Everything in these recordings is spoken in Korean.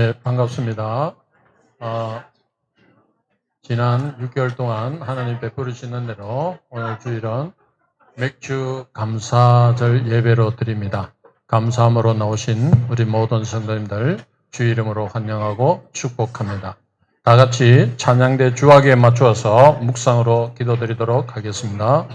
네, 반갑습니다. 지난 6개월 동안 하나님 베풀으시는 대로 오늘 주일은 맥주 감사절 예배로 드립니다. 감사함으로 나오신 우리 모든 성도님들 주 이름으로 환영하고 축복합니다. 다 같이 찬양대 주악에 맞추어서 묵상으로 기도드리도록 하겠습니다.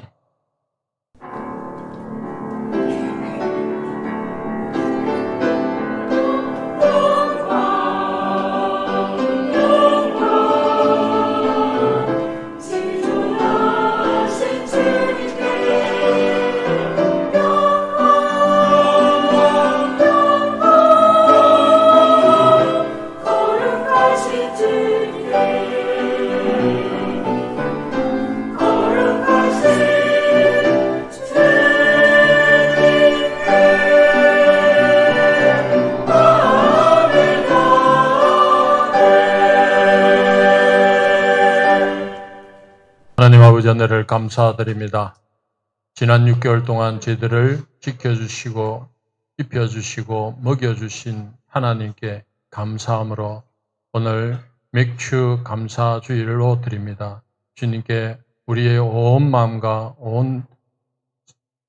하나님 아버지 은혜를 감사드립니다. 지난 6개월 동안 저희들을 지켜주시고 입혀주시고 먹여주신 하나님께 감사함으로 오늘 맥주 감사 주일로 드립니다. 주님께 우리의 온 마음과 온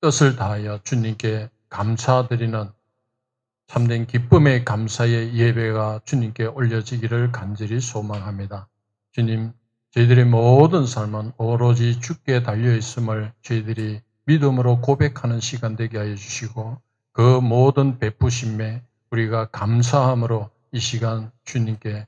뜻을 다하여 주님께 감사드리는 참된 기쁨의 감사의 예배가 주님께 올려지기를 간절히 소망합니다. 주님, 저희들의 모든 삶은 오로지 주께 달려있음을 저희들이 믿음으로 고백하는 시간 되게 하여 주시고 그 모든 베푸심에 우리가 감사함으로 이 시간 주님께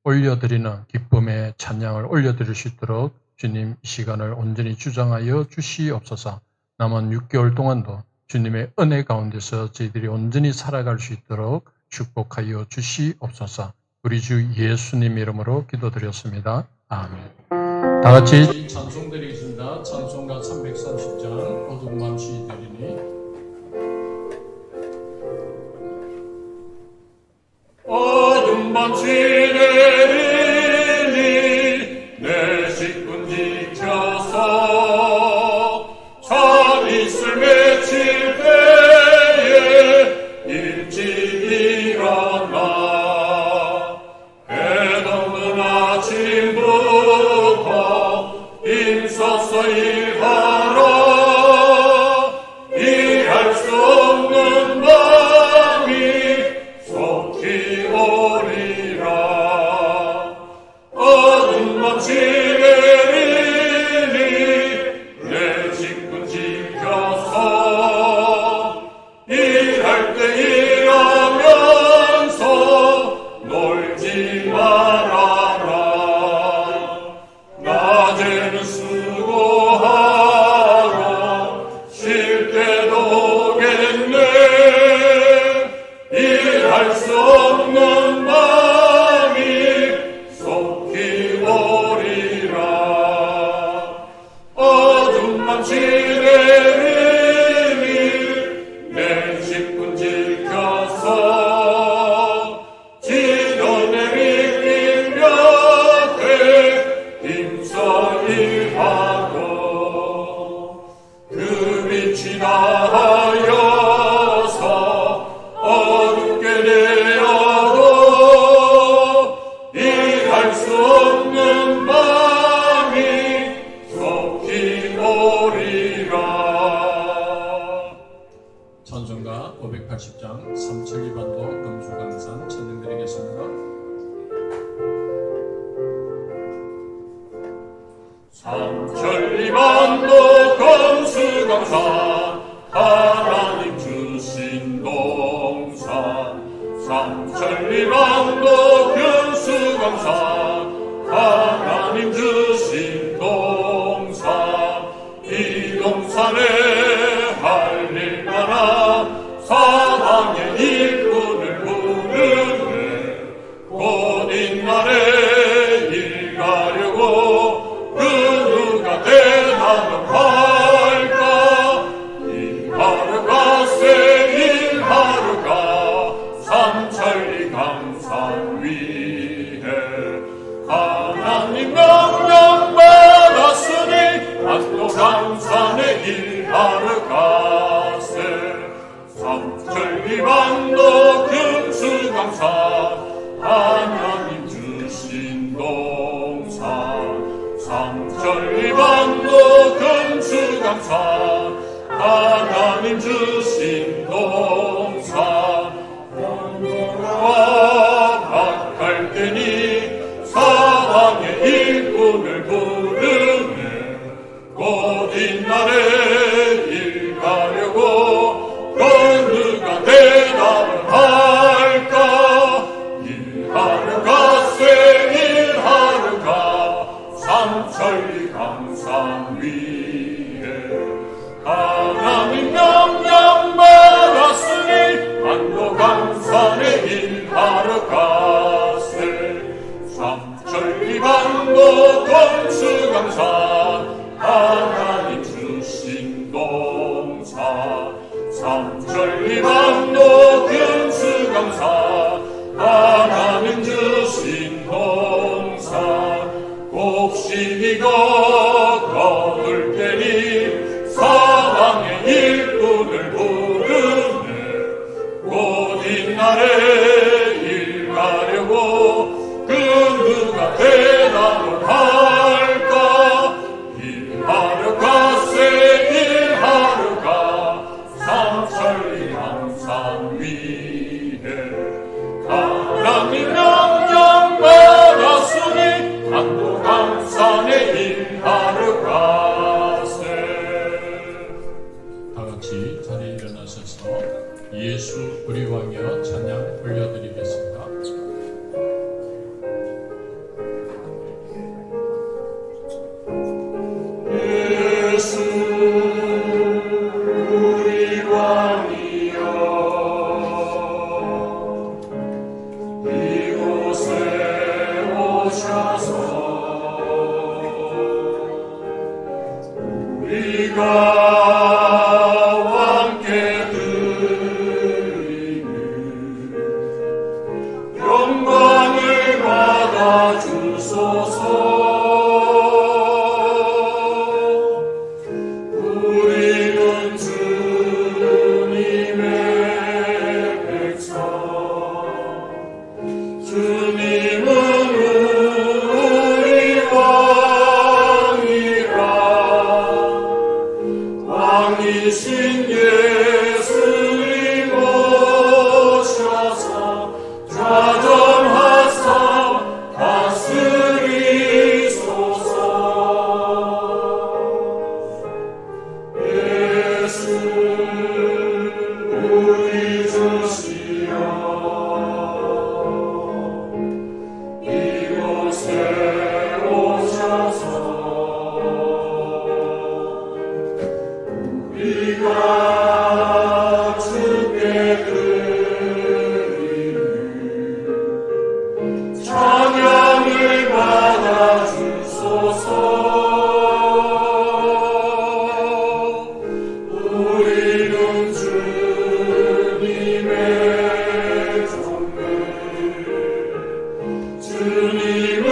올려드리는 기쁨의 찬양을 올려드릴 수 있도록 주님 이 시간을 온전히 주장하여 주시옵소서. 남은 6개월 동안도 주님의 은혜 가운데서 저희들이 온전히 살아갈 수 있도록 축복하여 주시옵소서. 우리 주 예수님 이름으로 기도드렸습니다. 아멘. 다 같이 찬송 드리겠습니다. 찬송가 330장 어두운 밤 시들이니 어두운 밤 시들이니 내 식군 지켜서 참 이슬 맺힐 때에 일찍 일어나 서서 일하라 일할 수 없는 밤이 속히 오리라 어두운 밤 시내리니 내 직분 지켜서 일할 때 일하면서 놀지 말아라 낮에는 수고하러 쉴 때도 오겠네 일할 수 없는 밤이 속히 오리라 어두운 밤 시내리니 내 직분 지켜서 지도 내리긴 곁에 힘써 일하고 그 빛이 나하여서 어둡게 되어도 일할 수 없는 밤이 속히 오리라. 찬송가 580장 372번도 금수강산 찬양드리겠습니다. 삼천리반도 금수강산 하나님 주신 동산 삼천리반도 금수강산 하나님 주신 동산 이 동산에 할 일 많아 사랑의 일꾼을 부르네 곧 이날에 일 가려고 그 누가 대답을 할까 일하러 가세 일하러 가 삼천리 강산 위에 하나님 명령 받았으니 안도 강산에 일하러 가세 삼천리 반도 금수강산 하나님 주신 동산 삼천리반도 금수강산 하나님 주신 동산 영광과 박할 때니 사방의 일꾼을 부르네 곧 이날에 일 가려고 누가 대답을 할까 일하러 가세 일하러 가 삼천리 강산 위에 하나님 명령 받았으니 안도 강산에 일하러 가세 삼천리 반도 금수강산 하나님 주신 동산 삼천리 반도 금수강산 하나님 주신 동산 곱씹이 거둘 때니 사방의 일꾼을 부르네 곧 이날에 일 가려고 누가 대답을 할까 일하러 가세 일하러 가 삼천리 강산 위에 하나님 명령 받았으니 안도 강산에 일하러 가세 다 같이 자리에 일어나셔서 예수 우리 왕이여 찬양 올려드리겠습니다. 예수 우리 왕이여 이곳에 오셔서 우리가 함께 드리는 영광을 받아 주소서 우리는 주님의 백성 주님은 우리 왕이라 왕이신 예수님 오셔서 좌정하사 다스리소서 예수 우리 주시여 이곳에 오셔서 우리가 주께 드리는 찬양을 받아 주소서 우리는 주님의 종들 주님은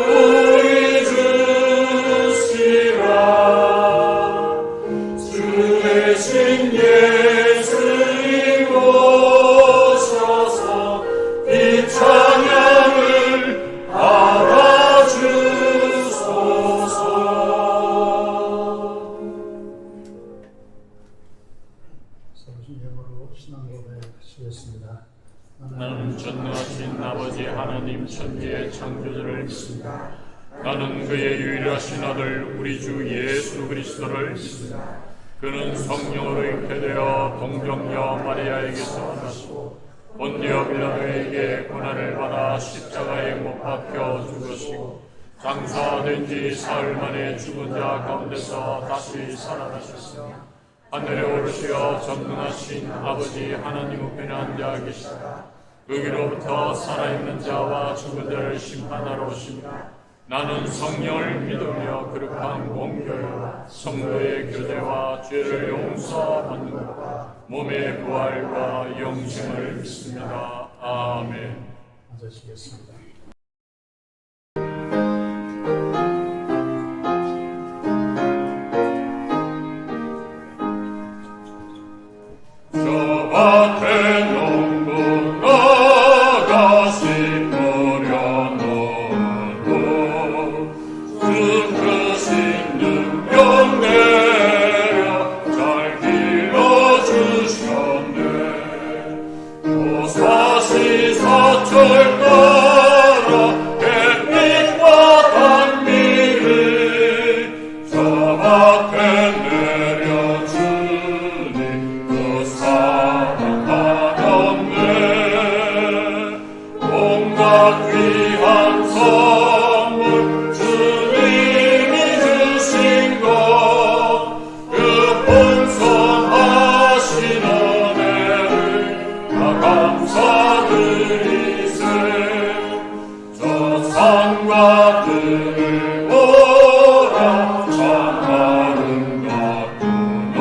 우리 주시라 주 대신 예수님 오셔서 이 찬양을 받아주소서 서로신 예물로 신앙 고백하시겠습니다. 나는 전능하신 아버지 하나님 천지의 창조주를 믿습니다. 나는 그의 유일하신 아들 우리 주 예수 그리스도를 믿습니다. 그는 성령으로 잉태되어 동정녀 마리아에게서 나시고 본디오 빌라도에게 고난을 받아 십자가에 못 박혀 죽으시고 장사된 지 사흘 만에 죽은 자 가운데서 다시 살아나셨으며 하늘에 오르시어 전능하신 아버지 하나님 우편에 앉아 계시다. 여기로부터 살아있는 자와 죽은 자를 심판하러 오십니다. 나는 성령을 믿으며 거룩한 공교회와 성도의 교제와 죄를 용서받는 것과 몸의 부활과 영생을 믿습니다. 아멘. 앉으시겠습니다. 저 밭에 농부 나가 산과 들을 보라 참마른 같구나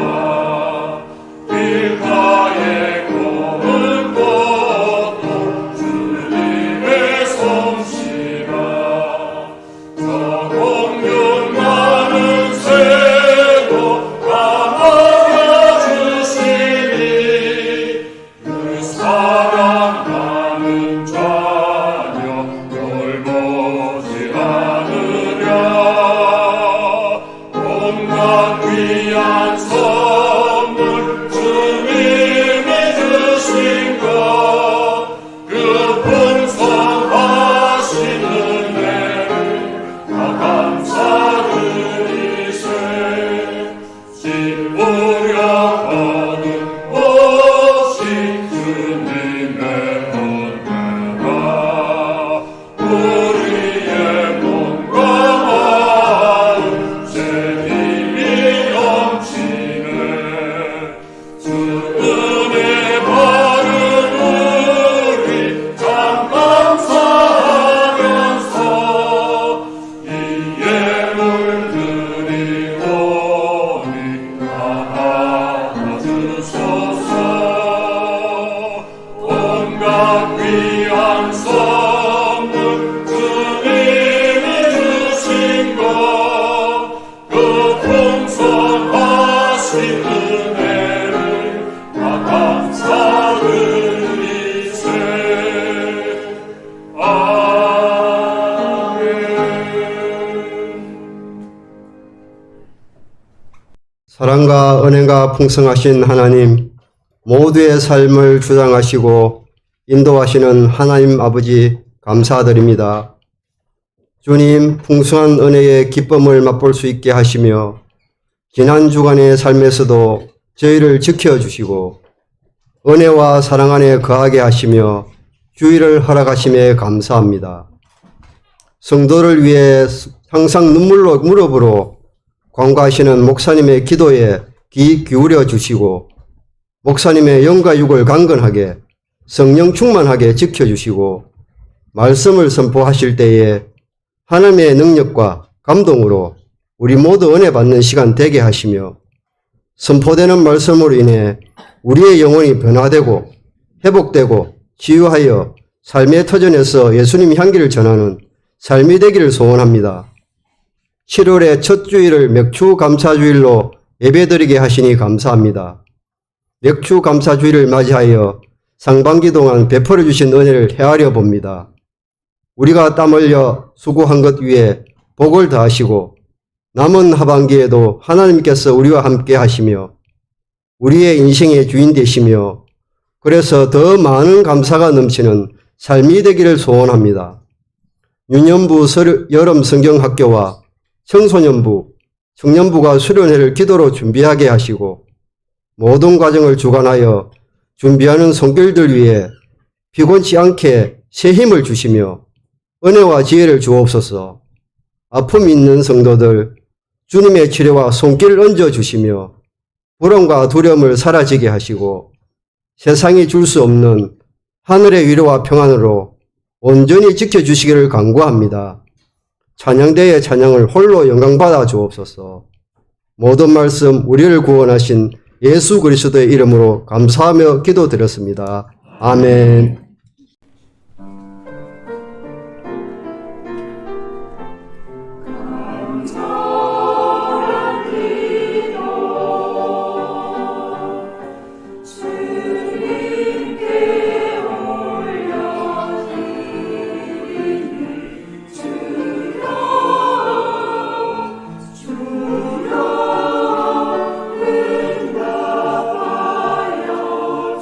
길가에 고운 꽃도 주님의 솜씨가 저 공중 많은 새도 감아여 주시니 그 사랑하는 자녀 돌보지 않으랴 온갖 귀한 선물 주님이 주신 것그 풍성하신 은혜를 다 감사드리세 기쁘려 거둔 옷이 주님의 은혜라 우리의 몸과 마음 새 힘이 넘치네 주 은혜 바른 우리 참 감사하면서 이 예물 드리오니 받아주소서 온갖 귀한 선물 주님이 주신 것그 풍성하신 은혜를 다 감사드리세 아멘. 사랑과 은혜가 풍성하신 하나님, 모두의 삶을 주장하시고 인도하시는 하나님 아버지 감사드립니다. 주님, 풍성한 은혜의 기쁨을 맛볼 수 있게 하시며 지난 주간의 삶에서도 저희를 지켜주시고 은혜와 사랑 안에 거하게 하시며 주의를 허락하심에 감사합니다. 성도를 위해 항상 눈물로 무릎으로 관과하시는 목사님의 기도에 귀 기울여 주시고 목사님의 영과 육을 강건하게 성령 충만하게 지켜주시고 말씀을 선포하실 때에 하나님의 능력과 감동으로 우리 모두 은혜 받는 시간 되게 하시며 선포되는 말씀으로 인해 우리의 영혼이 변화되고 회복되고 치유하여 삶의 터전에서 예수님 향기를 전하는 삶이 되기를 소원합니다. 7월의 첫 주일을 맥주 감사주일로 예배드리게 하시니 감사합니다. 맥주 감사주일을 맞이하여 상반기 동안 베풀어 주신 은혜를 헤아려 봅니다. 우리가 땀 흘려 수고한 것 위에 복을 더하시고 남은 하반기에도 하나님께서 우리와 함께 하시며 우리의 인생의 주인 되시며 그래서 더 많은 감사가 넘치는 삶이 되기를 소원합니다. 유년부 여름 성경학교와 청소년부, 청년부가 수련회를 기도로 준비하게 하시고 모든 과정을 주관하여 준비하는 손길들 위해 피곤치 않게 새 힘을 주시며 은혜와 지혜를 주옵소서. 아픔 있는 성도들 주님의 치료와 손길을 얹어주시며 불안과 두려움을 사라지게 하시고 세상이 줄 수 없는 하늘의 위로와 평안으로 온전히 지켜주시기를 간구합니다. 찬양대의 찬양을 홀로 영광받아 주옵소서. 모든 말씀 우리를 구원하신 예수 그리스도의 이름으로 감사하며 기도드렸습니다. 아멘.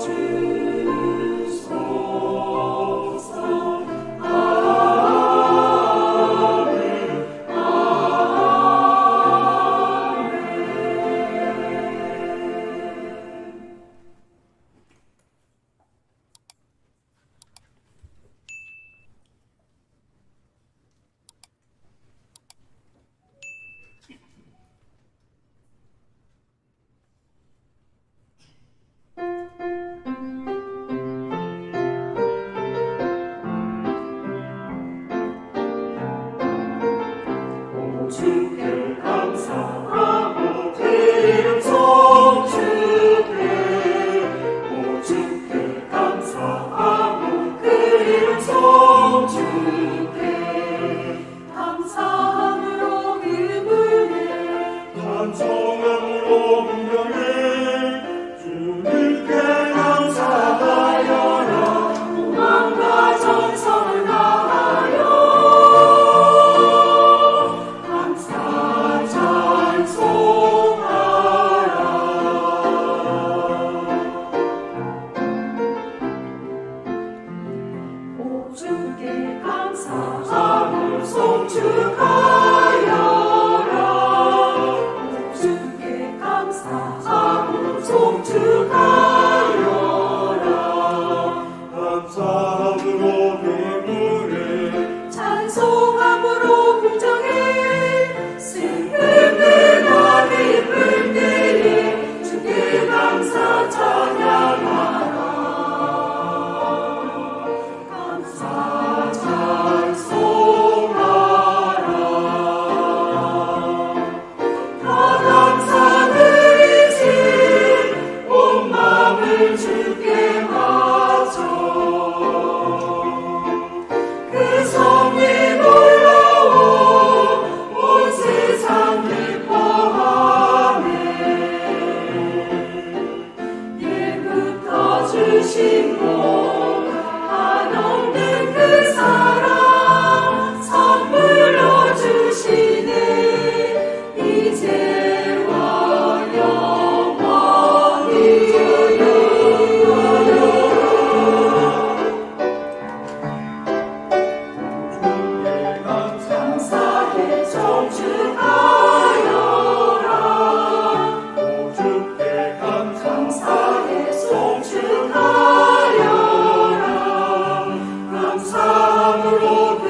주소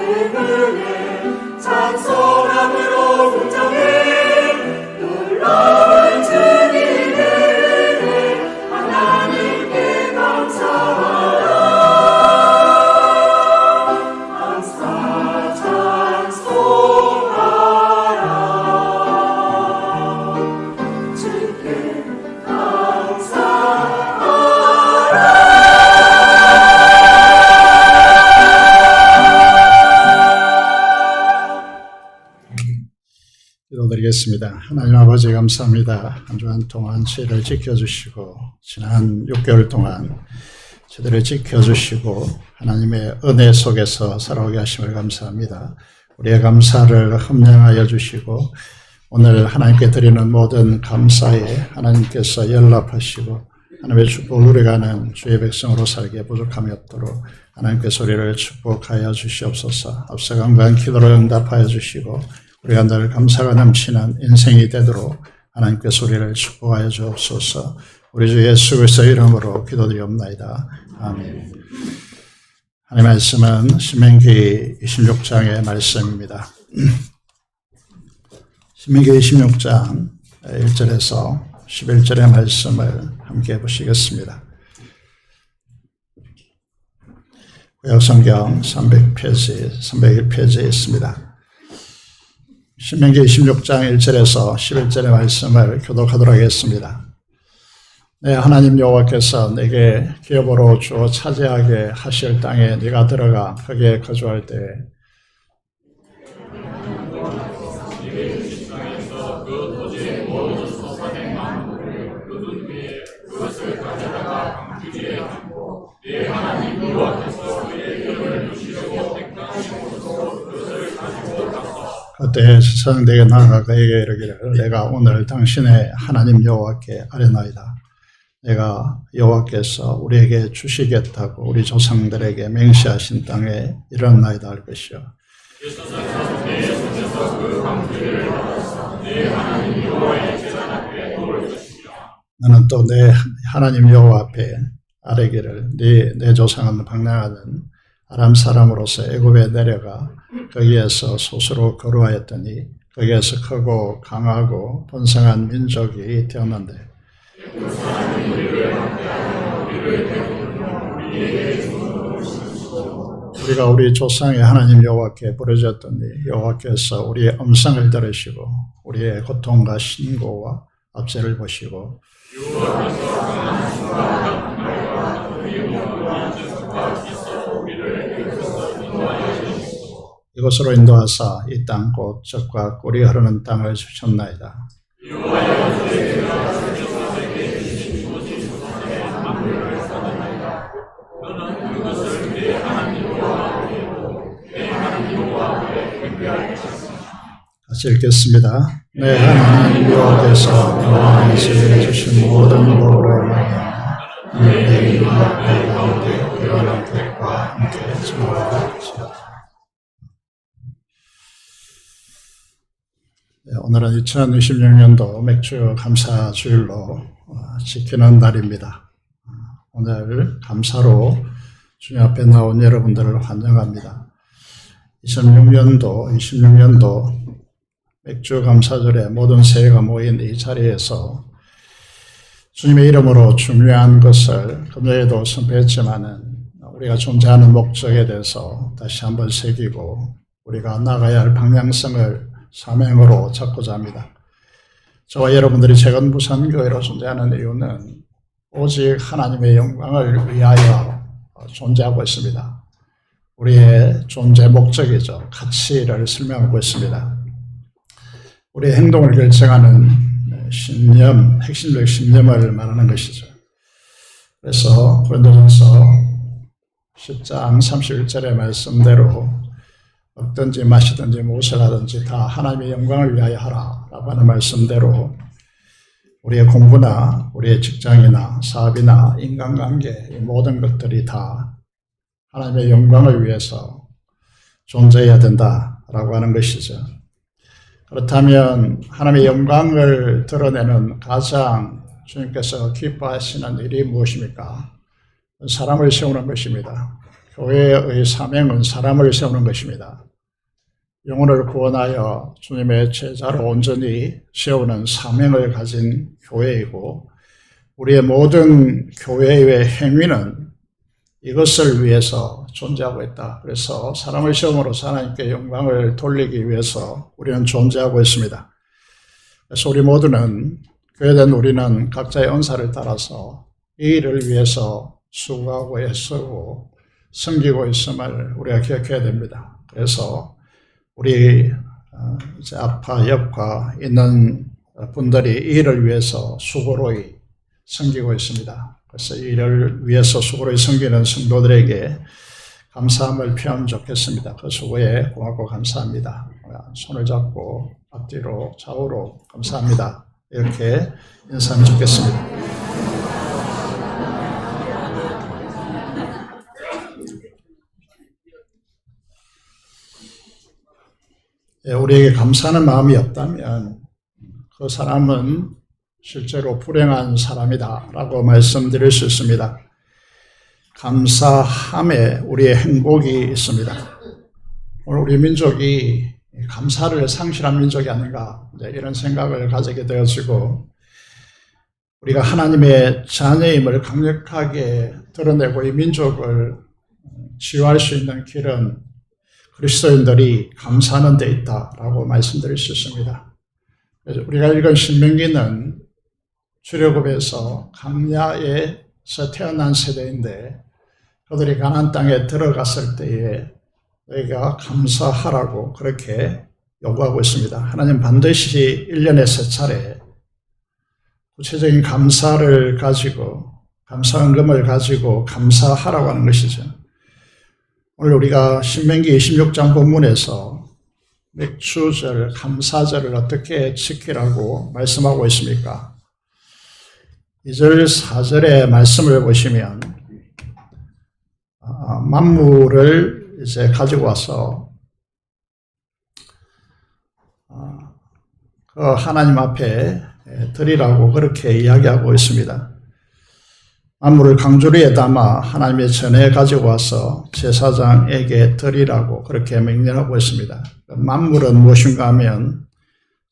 은혜 찬송함으로 공정해 놀라운 주님의 은혜 하나님께 감사하라 감사 찬송하라 주께 기도드리겠습니다. 하나님 아버지 감사합니다. 한 주간 동안 저희를 지켜주시고 지난 6개월 동안 저희를 지켜주시고 하나님의 은혜 속에서 살아오게 하심을 감사합니다. 우리의 감사를 흠량하여 주시고 오늘 하나님께 드리는 모든 감사에 하나님께서 연락하시고 하나님의 축복을 누려가는 주의 백성으로 살기에 부족함이 없도록 하나님께서 우리를 축복하여 주시옵소서. 앞서간 간 기도를 응답하여 주시고 우리가 늘 감사가 넘치는 인생이 되도록 하나님께서 우리를 축복하여 주옵소서. 우리 주 예수 그리스도의 이름으로 기도드리옵나이다. 아멘. 하나님의 말씀은 신명기 26장의 말씀입니다. 신명기 26장 1절에서 11절의 말씀을 함께 보시겠습니다. 구약성경 301페이지에 있습니다. 신명기 26장 1절에서 11절의 말씀을 교독하도록 하겠습니다. 내 하나님 여호와께서 내게 기업으로 주어 차지하게 하실 땅에 네가 들어가 거기에 거주할 때에 그때 세상 내게 나아가 그에게 이르기를 내가 오늘 당신의 하나님 여호와께 아뢰나이다. 내가 여호와께서 우리에게 주시겠다고 우리 조상들에게 맹세하신 땅에 이르나이다 할 것이요. 나는 또 내 하나님 여호와 앞에 아뢰기를 내 조상은 방랑하는 아람 사람으로서 애굽에 내려가 거기에서 소수로 거루하였더니 거기에서 크고 강하고 번성한 민족이 되었는데 우리가 우리 조상의 하나님 여호와께 부르짖었더니 여호와께서 우리의 음성을 들으시고 우리의 고통과 신고와 압제를 보시고 이곳으로 인도하사 이 땅 곧 젖과 꿀이 흐르는 땅을 주셨나이다. 같이 읽겠습니다. 내 하나님 여호와께서 너와 이스라엘에 주신 모든 복으로 말미암아 내 이름 앞에 가운데 그런 것과 함께 증거하시옵소서. 오늘은 2026년도 맥주 감사 주일로 지키는 날입니다. 오늘 감사로 주님 앞에 나온 여러분들을 환영합니다. 26년도 맥주 감사절에 모든 세계가 모인 이 자리에서 주님의 이름으로 중요한 것을 금요일에도 선포했지만은 우리가 존재하는 목적에 대해서 다시 한번 새기고 우리가 나가야 할 방향성을 사명으로 잡고자 합니다. 저와 여러분들이 재건부산교회로 존재하는 이유는 오직 하나님의 영광을 위하여 존재하고 있습니다. 우리의 존재 목적이죠. 가치를 설명하고 있습니다. 우리의 행동을 결정하는 신념, 핵심적 신념을 말하는 것이죠. 그래서 고린도전서 10장 31절의 말씀대로 먹든지 마시든지 무엇을 하든지 다 하나님의 영광을 위하여 하라라고 하는 말씀대로 우리의 공부나 우리의 직장이나 사업이나 인간관계 이 모든 것들이 다 하나님의 영광을 위해서 존재해야 된다라고 하는 것이죠. 그렇다면 하나님의 영광을 드러내는 가장 주님께서 기뻐하시는 일이 무엇입니까? 사람을 세우는 것입니다. 교회의 사명은 사람을 세우는 것입니다. 영혼을 구원하여 주님의 제자로 온전히 세우는 사명을 가진 교회이고, 우리의 모든 교회의 행위는 이것을 위해서 존재하고 있다. 그래서 사람을 세움으로써 하나님께 영광을 돌리기 위해서 우리는 존재하고 있습니다. 그래서 우리 모두는, 교회된 우리는 각자의 은사를 따라서 이 일을 위해서 수고하고 애쓰고 섬기고 있음을 우리가 기억해야 됩니다. 그래서 우리 이제 앞과 옆과 있는 분들이 이 일을 위해서 수고로이 섬기고 있습니다. 그래서 이 일을 위해서 수고로이 섬기는 성도들에게 감사함을 표하면 좋겠습니다. 그 수고에 고맙고 감사합니다. 손을 잡고 앞뒤로 좌우로 감사합니다. 이렇게 인사하면 좋겠습니다. 우리에게 감사하는 마음이 없다면 그 사람은 실제로 불행한 사람이다 라고 말씀드릴 수 있습니다. 감사함에 우리의 행복이 있습니다. 오늘 우리 민족이 감사를 상실한 민족이 아닌가, 이런 생각을 가지게 되어지고, 우리가 하나님의 자녀임을 강력하게 드러내고 이 민족을 치유할 수 있는 길은 그리스도인들이 감사하는 데 있다라고 말씀드릴 수 있습니다. 그래서 우리가 읽은 신명기는 출애굽에서 광야에서 태어난 세대인데, 그들이 가나안 땅에 들어갔을 때에 너희가 감사하라고 그렇게 요구하고 있습니다. 하나님 반드시 1년에 3차례 구체적인 감사를 가지고, 감사헌금을 가지고 감사하라고 하는 것이죠. 오늘 우리가 신명기 26장 본문에서 맥추절, 감사절을 어떻게 지키라고 말씀하고 있습니까? 2절, 4절의 말씀을 보시면 만물을 이제 가지고 와서 그 하나님 앞에 드리라고 그렇게 이야기하고 있습니다. 만물을 강주리에 담아 하나님의 전에 가지고 와서 제사장에게 드리라고 그렇게 명령하고 있습니다. 만물은 무엇인가 하면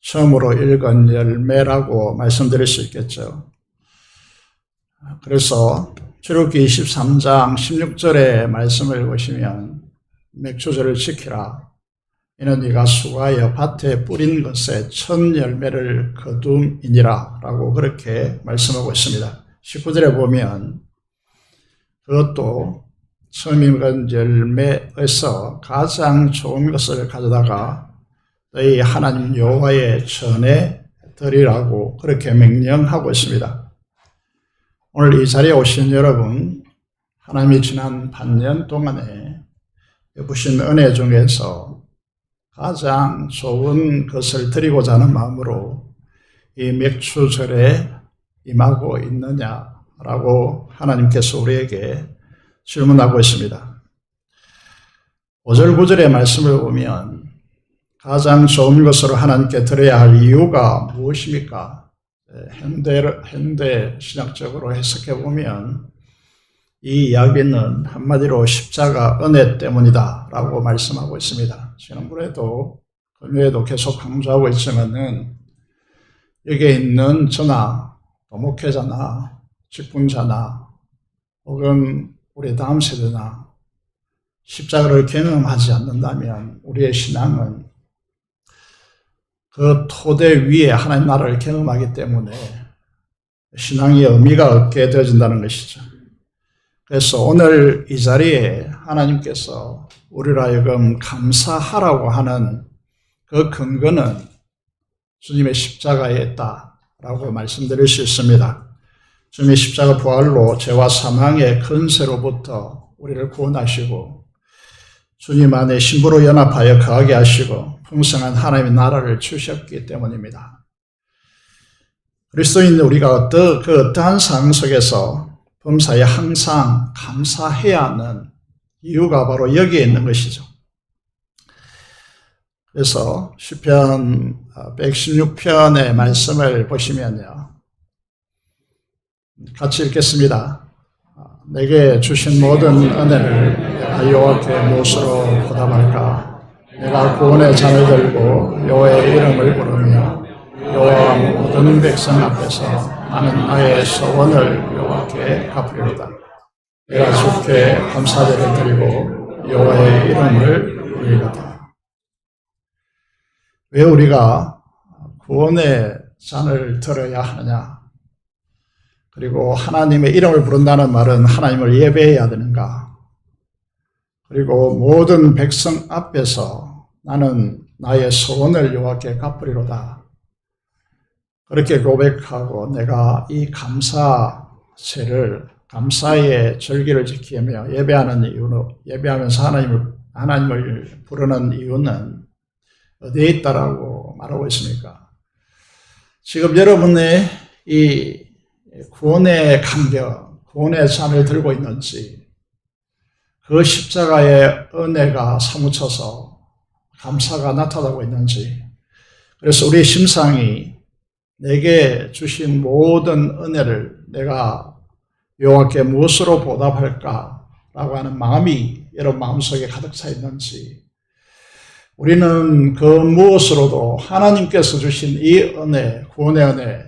처음으로 읽은 열매라고 말씀드릴 수 있겠죠. 그래서 출애굽기 23장 16절의 말씀을 보시면 맥추절을 지키라. 이는 네가 수고하여 밭에 뿌린 것에 첫 열매를 거둠이니라 라고 그렇게 말씀하고 있습니다. 19절에 보면 그것도 처음 익은 열매에서 가장 좋은 것을 가져다가 너희 하나님 여호와의 전에 드리라고 그렇게 명령하고 있습니다. 오늘 이 자리에 오신 여러분, 하나님이 지난 반년 동안에 베푸신 은혜 중에서 가장 좋은 것을 드리고자 하는 마음으로 이 맥추절에 임하고 있느냐라고 하나님께서 우리에게 질문하고 있습니다. 5절 9절의 말씀을 보면 가장 좋은 것으로 하나님께 드려야 할 이유가 무엇입니까? 현대 신학적으로 해석해 보면 이 이야기는 한마디로 십자가 은혜 때문이다 라고 말씀하고 있습니다. 지난번에도 금요에도 계속 강조하고 있지만은 여기에 있는 저나 목회자나 직분자나 혹은 우리 다음 세대나 십자가를 경험하지 않는다면 우리의 신앙은 그 토대 위에 하나님 나라를 경험하기 때문에 신앙의 의미가 없게 되어진다는 것이죠. 그래서 오늘 이 자리에 하나님께서 우리를 하여금 감사하라고 하는 그 근거는 주님의 십자가에 있다라고 말씀드릴 수 있습니다. 주님의 십자가 부활로 죄와 사망의 근세로부터 우리를 구원하시고 주님 안에 신부로 연합하여 거하게 하시고 풍성한 하나님의 나라를 주셨기 때문입니다. 그리스도인 우리가 어떠한 상황 속에서 범사에 항상 감사해야 하는 이유가 바로 여기에 있는 것이죠. 그래서 시편 116편의 말씀을 보시면요, 같이 읽겠습니다. 내게 주신 모든 은혜를 내가 여호와께 무엇으로 보답할까? 내가 구원의 잔을 들고 여호와의 이름을 부르며 여호와 모든 백성 앞에서 나는 나의 소원을 여호와께 갚으리로다. 내가 주께 감사제를 드리고 여호와의 이름을 부르리로다. 왜 우리가 구원의 잔을 들어야 하느냐? 그리고 하나님의 이름을 부른다는 말은 하나님을 예배해야 되는가? 그리고 모든 백성 앞에서 나는 나의 소원을 여호와께 갚으리로다. 그렇게 고백하고 내가 이 감사제를, 감사의 절기를 지키며 예배하면서 하나님을 부르는 이유는 어디에 있다라고 말하고 있습니까? 지금 여러분의 이 구원의 감격, 구원의 잔을 들고 있는지, 그 십자가의 은혜가 사무쳐서 감사가 나타나고 있는지, 그래서 우리의 심상이 내게 주신 모든 은혜를 내가 여호와께 무엇으로 보답할까라고 하는 마음이 여러분 마음속에 가득 차 있는지, 우리는 그 무엇으로도 하나님께서 주신 이 은혜, 구원의 은혜,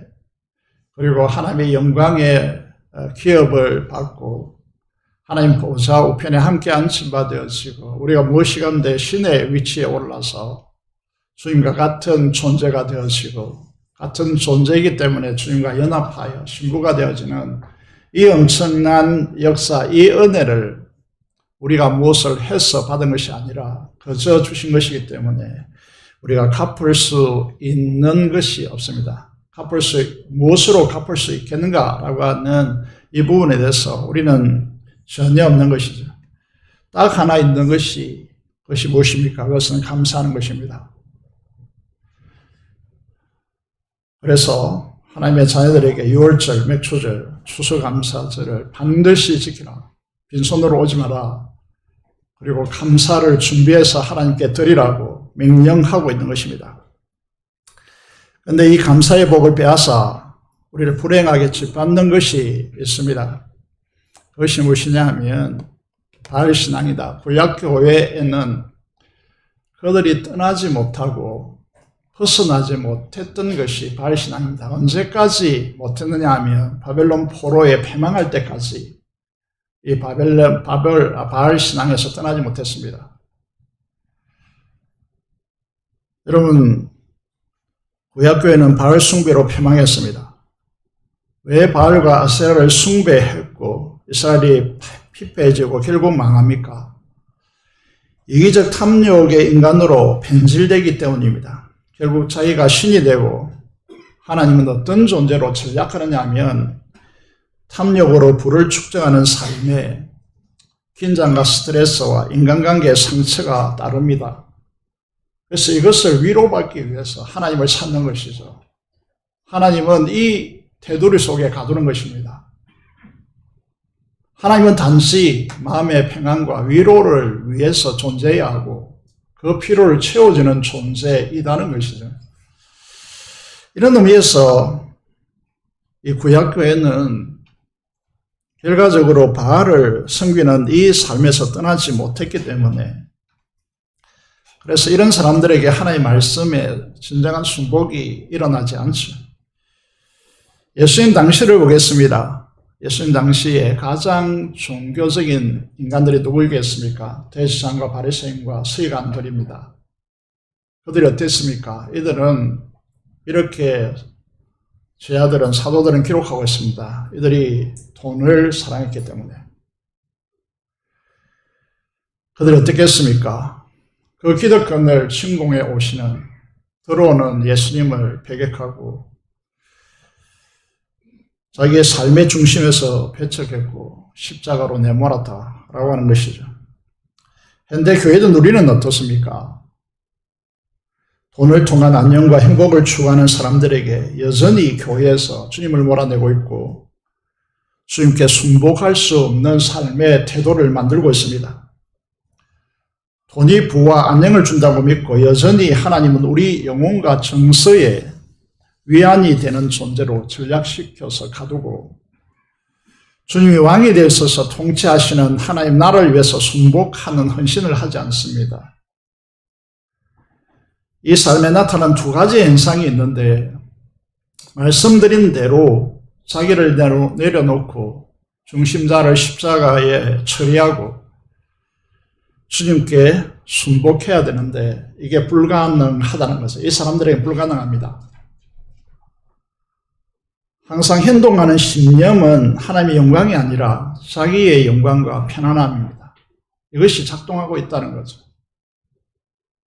그리고 하나님의 영광의 기업을 받고 하나님 보좌 우편에 함께 앉힌바 되어지고 우리가 무엇이간데 신의 위치에 올라서 주님과 같은 존재가 되어지고 같은 존재이기 때문에 주님과 연합하여 신부가 되어지는 이 엄청난 역사, 이 은혜를 우리가 무엇을 해서 받은 것이 아니라 그저 주신 것이기 때문에 우리가 갚을 수 있는 것이 없습니다. 무엇으로 갚을 수 있겠는가라고 하는 이 부분에 대해서 우리는 전혀 없는 것이죠. 딱 하나 있는 것이, 그것이 무엇입니까? 그것은 감사하는 것입니다. 그래서 하나님의 자녀들에게 유월절, 맥초절, 추수감사절을 반드시 지키라. 빈손으로 오지 마라. 그리고 감사를 준비해서 하나님께 드리라고 명령하고 있는 것입니다. 그런데 이 감사의 복을 빼앗아 우리를 불행하게 짓밟는 것이 있습니다. 그것이 무엇이냐 하면 바알신앙이다. 구약교회에는 그들이 떠나지 못하고 벗어나지 못했던 것이 바알신앙입니다. 언제까지 못했느냐 하면 바벨론 포로에 패망할 때까지 이 바알신앙에서 떠나지 못했습니다. 여러분, 구약교회는 바알 숭배로 패망했습니다. 왜 바알과 아세라를 숭배했고 이스라엘이 피폐해지고 결국 망합니까? 이기적 탐욕의 인간으로 변질되기 때문입니다. 결국 자기가 신이 되고 하나님은 어떤 존재로 전략하느냐 하면 탐욕으로 부를 축적하는 삶에 긴장과 스트레스와 인간관계의 상처가 따릅니다. 그래서 이것을 위로받기 위해서 하나님을 찾는 것이죠. 하나님은 이 테두리 속에 가두는 것입니다. 하나님은 단지 마음의 평안과 위로를 위해서 존재해야 하고 그 필요를 채워주는 존재이다는 것이죠. 이런 의미에서 이 구약교회는 결과적으로 바알을 섬기는 이 삶에서 떠나지 못했기 때문에, 그래서 이런 사람들에게 하나님의 말씀에 진정한 순복이 일어나지 않죠. 예수님 당시를 보겠습니다. 예수님 당시에 가장 종교적인 인간들이 누구이겠습니까? 대제사장과 바리새인과 서기관들입니다. 그들이 어땠습니까? 이들은 이렇게 제자들은, 사도들은 기록하고 있습니다. 이들이 돈을 사랑했기 때문에. 그들이 어떻게 했습니까? 그 기득권을 침공해 오시는, 들어오는 예수님을 배격하고 자기의 삶의 중심에서 배척했고 십자가로 내몰았다라고 하는 것이죠. 현대 교회도 누리는 어떻습니까? 돈을 통한 안녕과 행복을 추구하는 사람들에게 여전히 교회에서 주님을 몰아내고 있고 주님께 순복할 수 없는 삶의 태도를 만들고 있습니다. 돈이 부와 안녕을 준다고 믿고 여전히 하나님은 우리 영혼과 정서에 위안이 되는 존재로 전락시켜서 가두고 주님이 왕이 되어서 통치하시는 하나님 나라를 위해서 순복하는 헌신을 하지 않습니다. 이 삶에 나타난 두 가지 현상이 있는데 말씀드린 대로 자기를 내려놓고 중심자를 십자가에 처리하고 주님께 순복해야 되는데 이게 불가능하다는 것은 이 사람들에게 불가능합니다. 항상 행동하는 신념은 하나님의 영광이 아니라 자기의 영광과 편안함입니다. 이것이 작동하고 있다는 거죠.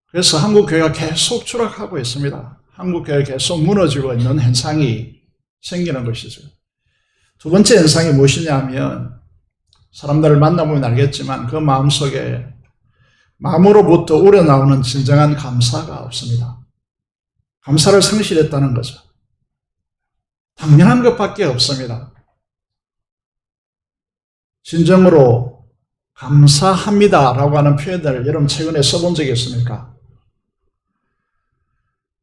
그래서 한국교회가 계속 추락하고 있습니다. 한국교회가 계속 무너지고 있는 현상이 생기는 것이죠. 두 번째 현상이 무엇이냐 하면 사람들을 만나보면 알겠지만 그 마음속에 마음으로부터 우러나오는 진정한 감사가 없습니다. 감사를 상실했다는 거죠. 당연한 것밖에 없습니다. 진정으로 감사합니다라고 하는 표현을 여러분 최근에 써본 적이 있습니까?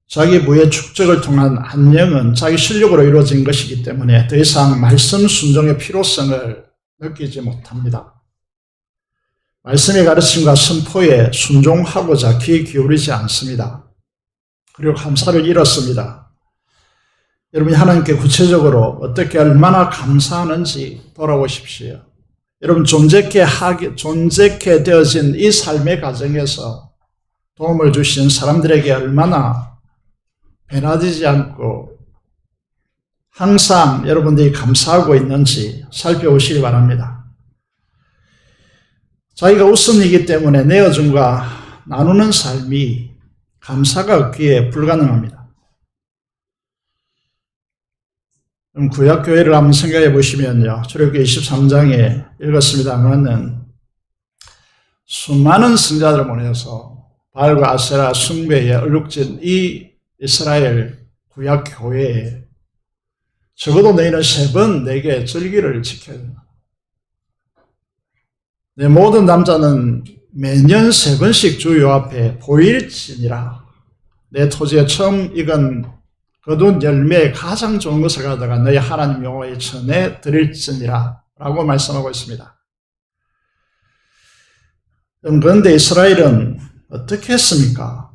자기 무의 축적을 통한 안녕은 자기 실력으로 이루어진 것이기 때문에 더 이상 말씀 순종의 필요성을 느끼지 못합니다. 말씀의 가르침과 선포에 순종하고자 귀 기울이지 않습니다. 그리고 감사를 잃었습니다. 여러분이 하나님께 구체적으로 어떻게 얼마나 감사하는지 돌아보십시오. 여러분 존재케 되어진 이 삶의 과정에서 도움을 주신 사람들에게 얼마나 변화되지 않고 항상 여러분들이 감사하고 있는지 살펴보시기 바랍니다. 자기가 우선이기 때문에 내어줌과 나누는 삶이 감사가 없기에 불가능합니다. 구약교회를 한번 생각해 보시면요. 출애굽기 23장에 읽었습니다만은 수많은 승자들을 보내서 바알과 아세라 숭배에 얼룩진 이 이스라엘 구약교회에 적어도 너희는 3번 내게 절기를 지켜야 된다. 내 모든 남자는 매년 3번씩 주 요 앞에 보일지니라. 내 토지에 처음 익은 거둔 열매의 가장 좋은 것을 가져다가 너희 하나님 여호와의 전에 드릴지니라 라고 말씀하고 있습니다. 그런데 이스라엘은 어떻게 했습니까?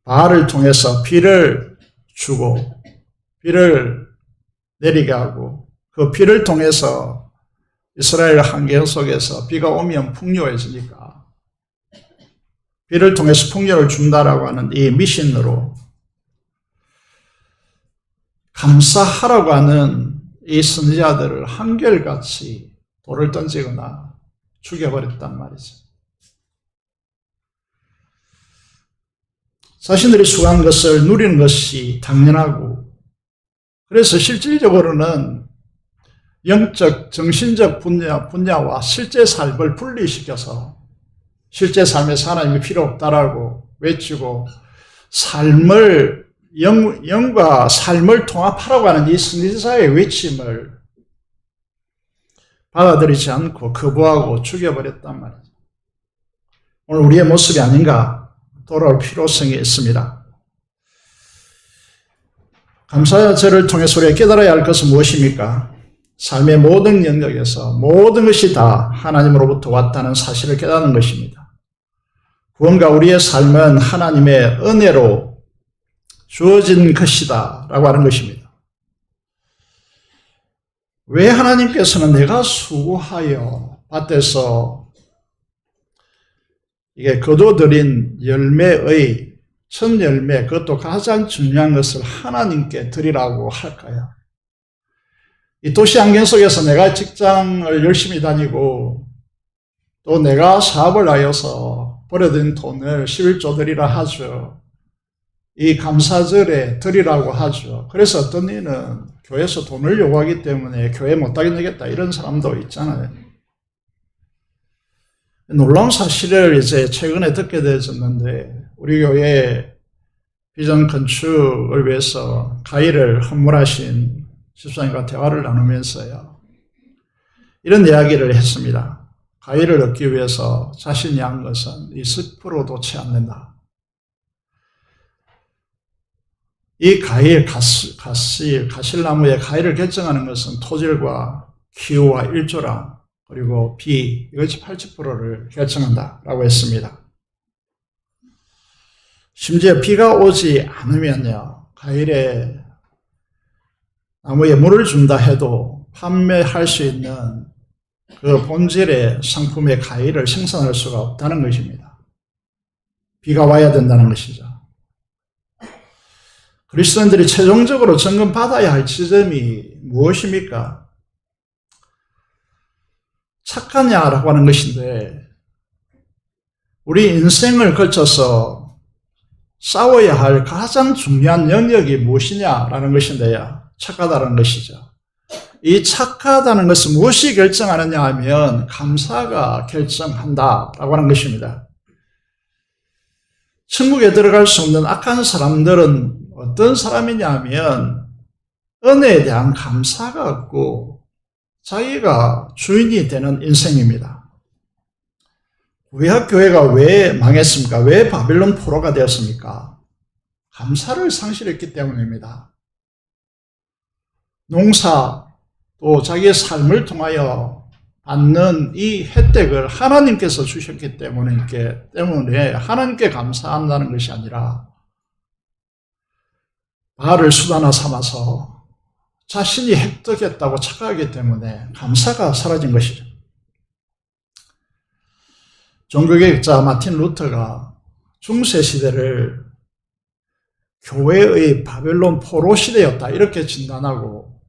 바알을 통해서 비를 주고 비를 내리게 하고 그 비를 통해서 이스라엘 환경 속에서 비가 오면 풍요해지니까 비를 통해서 풍요를 준다라고 하는 이 미션으로 감사하라고 하는 이 선지자들을 한결같이 돌을 던지거나 죽여버렸단 말이죠. 자신들이 수고한 것을 누리는 것이 당연하고 그래서 실질적으로는 영적, 정신적 분야와 실제 삶을 분리시켜서 실제 삶에서 하나님이 필요 없다라고 외치고 삶을 영과 삶을 통합하라고 하는 이 선지자의 외침을 받아들이지 않고 거부하고 죽여버렸단 말이죠. 오늘 우리의 모습이 아닌가 돌아올 필요성이 있습니다. 감사절을 통해서 우리가 깨달아야 할 것은 무엇입니까? 삶의 모든 영역에서 모든 것이 다 하나님으로부터 왔다는 사실을 깨닫는 것입니다. 구원과 우리의 삶은 하나님의 은혜로 주어진 것이다 라고 하는 것입니다. 왜 하나님께서는 내가 수고하여 밭에서 이게 거둬들인 열매의 첫 열매, 그것도 가장 중요한 것을 하나님께 드리라고 할까요? 이 도시 환경 속에서 내가 직장을 열심히 다니고 또 내가 사업을 하여서 벌어들인 돈을 11조 드리라 하죠. 이 감사절에 드리라고 하죠. 그래서 어떤 이는 교회에서 돈을 요구하기 때문에 교회 못하게 되겠다 이런 사람도 있잖아요. 놀라운 사실을 이제 최근에 듣게 되어졌는데 우리 교회 비전 건축을 위해서 가위를 헌물하신 집사님과 대화를 나누면서요. 이런 이야기를 했습니다. 가위를 얻기 위해서 자신이 한 것은 20%도 채 안 된다. 이 가실나무의 가위를 결정하는 것은 토질과 기후와 일조량, 그리고 비, 이것이 80%를 결정한다라고 했습니다. 심지어 비가 오지 않으면요, 과일에 나무에 물을 준다 해도 판매할 수 있는 그 본질의 상품의 과일을 생산할 수가 없다는 것입니다. 비가 와야 된다는 것이죠. 그리스도인들이 최종적으로 점검받아야 할 지점이 무엇입니까? 착하냐라고 하는 것인데, 우리 인생을 거쳐서 싸워야 할 가장 중요한 영역이 무엇이냐라는 것인데요, 착하다는 것이죠. 이 착하다는 것은 무엇이 결정하느냐 하면 감사가 결정한다라고 하는 것입니다. 천국에 들어갈 수 없는 악한 사람들은 어떤 사람이냐 하면 은혜에 대한 감사가 없고 자기가 주인이 되는 인생입니다. 구약교회가 왜 망했습니까? 왜 바빌론 포로가 되었습니까? 감사를 상실했기 때문입니다. 농사, 또 자기의 삶을 통하여 받는 이 혜택을 하나님께서 주셨기 때문에 하나님께 감사한다는 것이 아니라 바알을 수단화 삼아서 자신이 획득했다고 착각하기 때문에 감사가 사라진 것이죠. 종교개혁자 마틴 루터가 중세 시대를 교회의 바벨론 포로 시대였다 이렇게 진단하고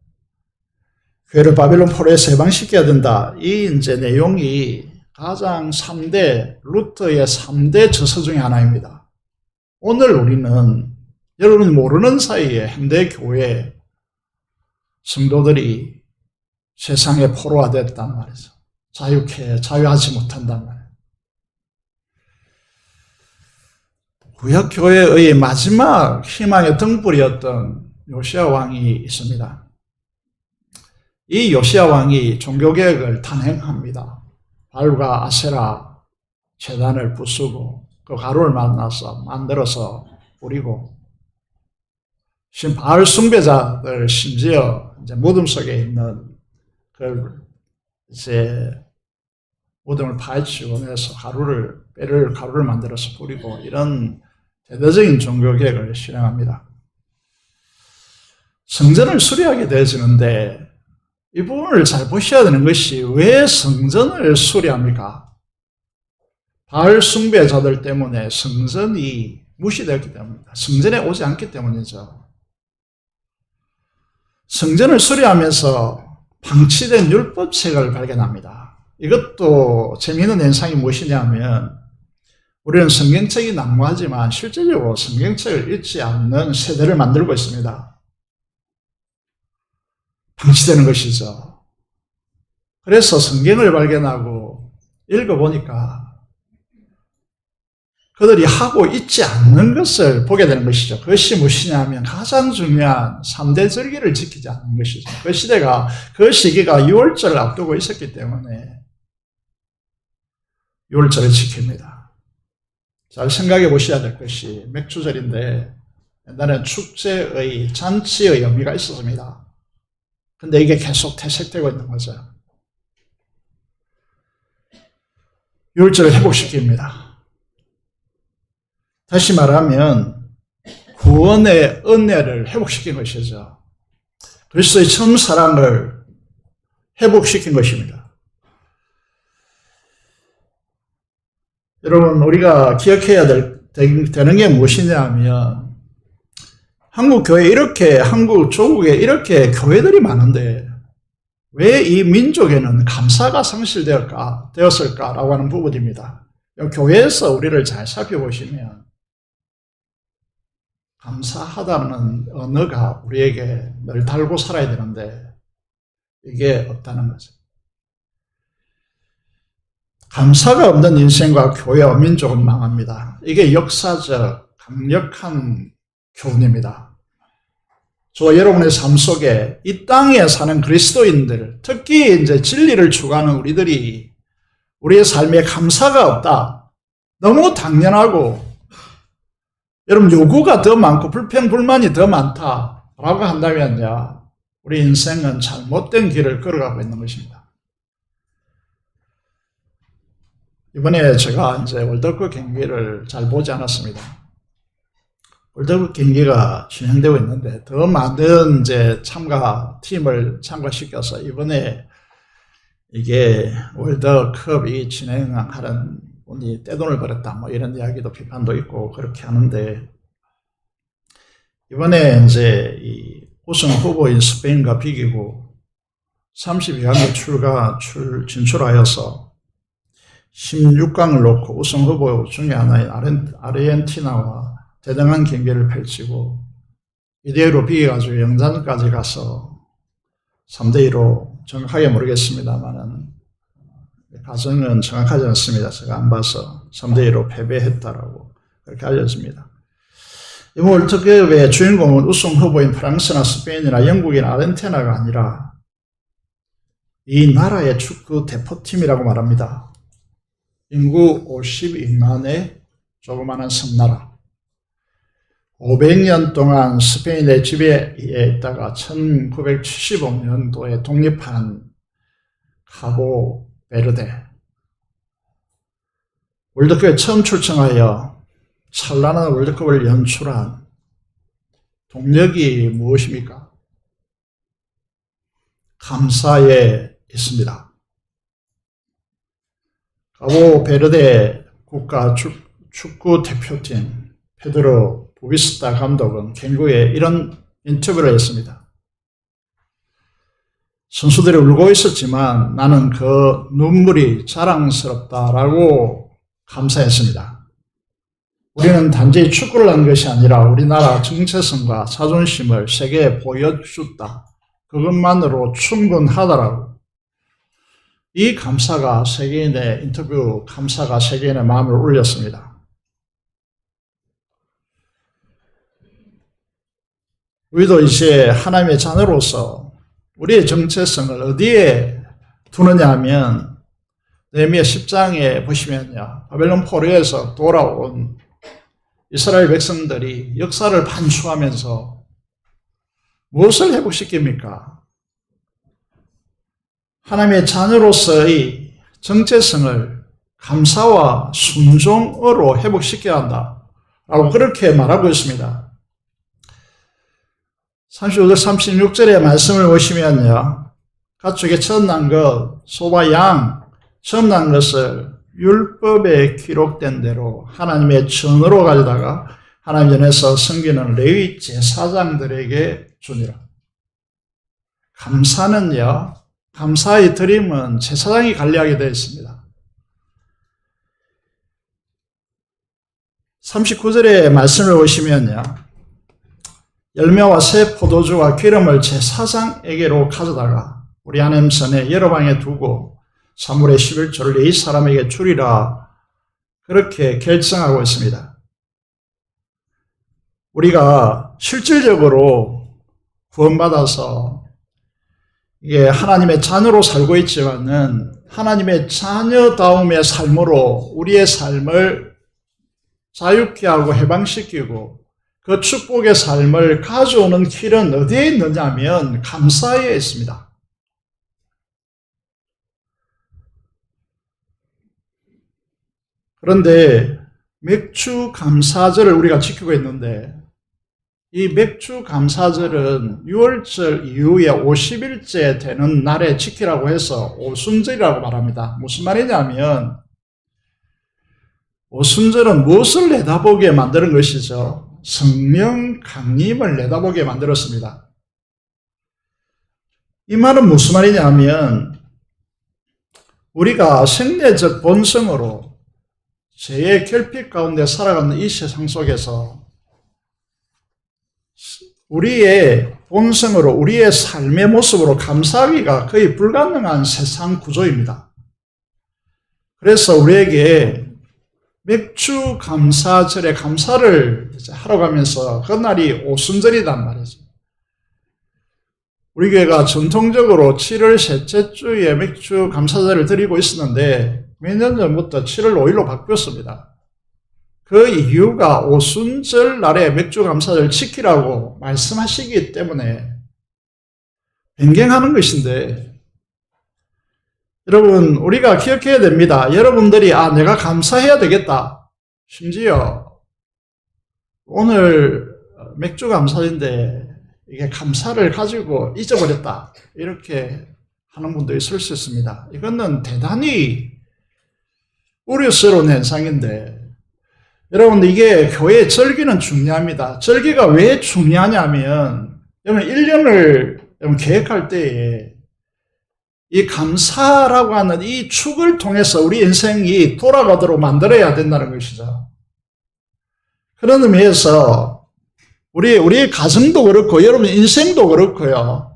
교회를 바벨론 포로에서 해방시켜야 된다. 이 이제 내용이 가장 루터의 3대 저서 중에 하나입니다. 오늘 우리는 여러분이 모르는 사이에 현대 교회 성도들이 세상의 포로가 됐단 말이죠. 자유하지 못한단 말이에요. 구약교회의 마지막 희망의 등불이었던 요시야 왕이 있습니다. 이 요시야 왕이 종교개혁을 단행합니다. 바알과 아세라 제단을 부수고 그 가루를 만들어서 뿌리고 바알 숭배자들 심지어 이제 무덤 속에 있는 그 이제 무덤을 파헤치고 내서 가루를 만들어서 뿌리고 이런 대대적인 종교개혁을 실행합니다. 성전을 수리하게 되어지는데 이 부분을 잘 보셔야 되는 것이 왜 성전을 수리합니까? 바알 숭배자들 때문에 성전이 무시되었기 때문입니다. 성전에 오지 않기 때문이죠. 성전을 수리하면서 방치된 율법책을 발견합니다. 이것도 재미있는 현상이 무엇이냐면 우리는 성경책이 난무하지만 실제적으로 성경책을 읽지 않는 세대를 만들고 있습니다. 방치되는 것이죠. 그래서 성경을 발견하고 읽어보니까 그들이 하고 있지 않는 것을 보게 되는 것이죠. 그것이 무엇이냐 하면 가장 중요한 3대 절기를 지키지 않는 것이죠. 그 시기가 6월절을 앞두고 있었기 때문에 6월절을 지킵니다. 잘 생각해 보셔야 될 것이 맥주절인데 옛날에는 축제의 잔치의 의미가 있었습니다. 근데 이게 계속 퇴색되고 있는 거죠. 6월절을 회복시킵니다. 다시 말하면 구원의 은혜를 회복시킨 것이죠. 그리스도의 처음 사랑을 회복시킨 것입니다. 여러분, 우리가 기억해야 되는 게 무엇이냐 하면 한국 조국에 이렇게 교회들이 많은데 왜 이 민족에는 감사가 상실되었을까라고 하는 부분입니다. 교회에서 우리를 잘 살펴보시면 감사하다는 언어가 우리에게 늘 달고 살아야 되는데 이게 없다는 거죠. 감사가 없는 인생과 교회와 민족은 망합니다. 이게 역사적 강력한 교훈입니다. 저와 여러분의 삶 속에 이 땅에 사는 그리스도인들, 특히 이제 진리를 추구하는 우리들이 우리의 삶에 감사가 없다. 너무 당연하고 여러분 요구가 더 많고 불평불만이 더 많다라고 한다면요. 우리 인생은 잘못된 길을 걸어가고 있는 것입니다. 이번에 제가 이제 월드컵 경기를 잘 보지 않았습니다. 월드컵 경기가 진행되고 있는데 더 많은 이제 팀을 참가시켜서 이번에 이게 월드컵이 진행하는 분이 떼돈을 벌였다 뭐 이런 이야기도 비판도 있고 그렇게 하는데 이번에 이제 이 우승 후보인 스페인과 비기고 32강에 진출하여서 16강을 놓고 우승 후보 중에 하나인 아르헨티나와 대등한 경기를 펼치고 이대로 비겨가지고 영장까지 가서 3대2로 정확하게 모르겠습니다만은 가정은 정확하지 않습니다. 제가 안 봐서 3대2로 패배했다라고 그렇게 알려집니다. 이번 월드컵의 주인공은 우승 후보인 프랑스나 스페인이나 영국이나 아르헨티나가 아니라 이 나라의 축구 대표팀이라고 말합니다. 인구 52만의 조그마한 섬나라. 500년 동안 스페인의 지배에 있다가 1975년도에 독립한 카보 베르데. 월드컵에 처음 출전하여 찬란한 월드컵을 연출한 동력이 무엇입니까? 감사에 있습니다. 카보 베르데 국가 축구 대표팀 페드로 부비스타 감독은 경구에 이런 인터뷰를 했습니다. 선수들이 울고 있었지만 나는 그 눈물이 자랑스럽다라고 감사했습니다. 우리는 단지 축구를 한 것이 아니라 우리나라 정체성과 자존심을 세계에 보여줬다. 그것만으로 충분하다라고. 이 감사가 세계인의 인터뷰 감사가 세계인의 마음을 울렸습니다. 우리도 이제 하나님의 자녀로서 우리의 정체성을 어디에 두느냐 하면 느헤미야 10장에 보시면요. 바벨론 포로에서 돌아온 이스라엘 백성들이 역사를 반추하면서 무엇을 회복시킵니까? 하나님의 자녀로서의 정체성을 감사와 순종으로 회복시켜야 한다라고 그렇게 말하고 있습니다. 35절 36절의 말씀을 보시면요. 가축의 처음 난 것, 소와 양 처음 난 것을 율법에 기록된 대로 하나님의 전으로 가져다가 하나님 전에서 섬기는 레위 제사장들에게 주니라. 감사는요. 감사의 드림은 제사장이 관리하게 되어 있습니다. 39절의 말씀을 보시면요. 열매와 새 포도주와 기름을 제사장에게로 가져다가 우리 하나님 전에 여러 방에 두고 사물의 11조를 레위 사람에게 주리라 그렇게 결정하고 있습니다. 우리가 실질적으로 구원받아서 이게 하나님의 자녀로 살고 있지만은 하나님의 자녀다움의 삶으로 우리의 삶을 자유케 하고 해방시키고 그 축복의 삶을 가져오는 길은 어디에 있느냐 하면 감사에 있습니다. 그런데 맥주 감사절을 우리가 지키고 있는데 이 맥주 감사절은 6월절 이후에 50일째 되는 날에 지키라고 해서 오순절이라고 말합니다. 무슨 말이냐면 오순절은 무엇을 내다보게 만드는 것이죠? 성령 강림을 내다보게 만들었습니다. 이 말은 무슨 말이냐면 우리가 생리적 본성으로 죄의 결핍 가운데 살아가는 이 세상 속에서 우리의 본성으로 우리의 삶의 모습으로 감사하기가 거의 불가능한 세상 구조입니다. 그래서 우리에게 맥주 감사절에 감사를 하러 가면서 그날이 오순절이란 말이죠. 우리 교회가 전통적으로 7월 셋째 주에 맥주 감사절을 드리고 있었는데 몇 년 전부터 7월 5일로 바뀌었습니다. 그 이유가 오순절 날에 맥주 감사절을 지키라고 말씀하시기 때문에 변경하는 것인데, 여러분, 우리가 기억해야 됩니다. 여러분들이, 내가 감사해야 되겠다. 심지어, 오늘 맥주 감사인데, 이게 감사를 가지고 잊어버렸다. 이렇게 하는 분도 있을 수 있습니다. 이거는 대단히 우려스러운 현상인데, 여러분, 이게 교회의 절기는 중요합니다. 절기가 왜 중요하냐면, 여러분, 1년을 계획할 때에 이 감사라고 하는 이 축을 통해서 우리 인생이 돌아가도록 만들어야 된다는 것이죠. 그런 의미에서 우리 가정도 그렇고 여러분 인생도 그렇고요.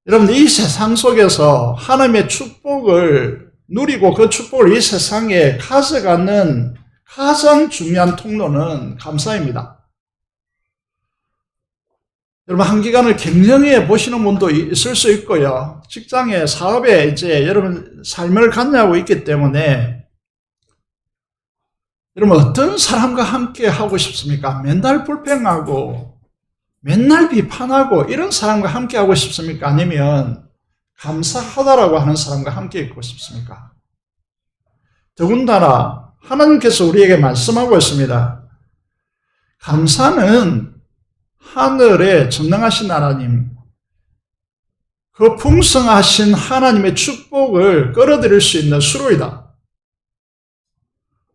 여러분 이 세상 속에서 하나님의 축복을 누리고 그 축복을 이 세상에 가져가는 가장 중요한 통로는 감사입니다. 여러분 한 기간을 격령해 보시는 분도 있을 수 있고요. 직장에 사업에 이제 여러분 삶을 갖냐고 있기 때문에 여러분 어떤 사람과 함께 하고 싶습니까? 맨날 불평하고 맨날 비판하고 이런 사람과 함께 하고 싶습니까? 아니면 감사하다라고 하는 사람과 함께 있고 싶습니까? 더군다나 하나님께서 우리에게 말씀하고 있습니다. 감사는 하늘에 전능하신 하나님, 그 풍성하신 하나님의 축복을 끌어들일 수 있는 수로이다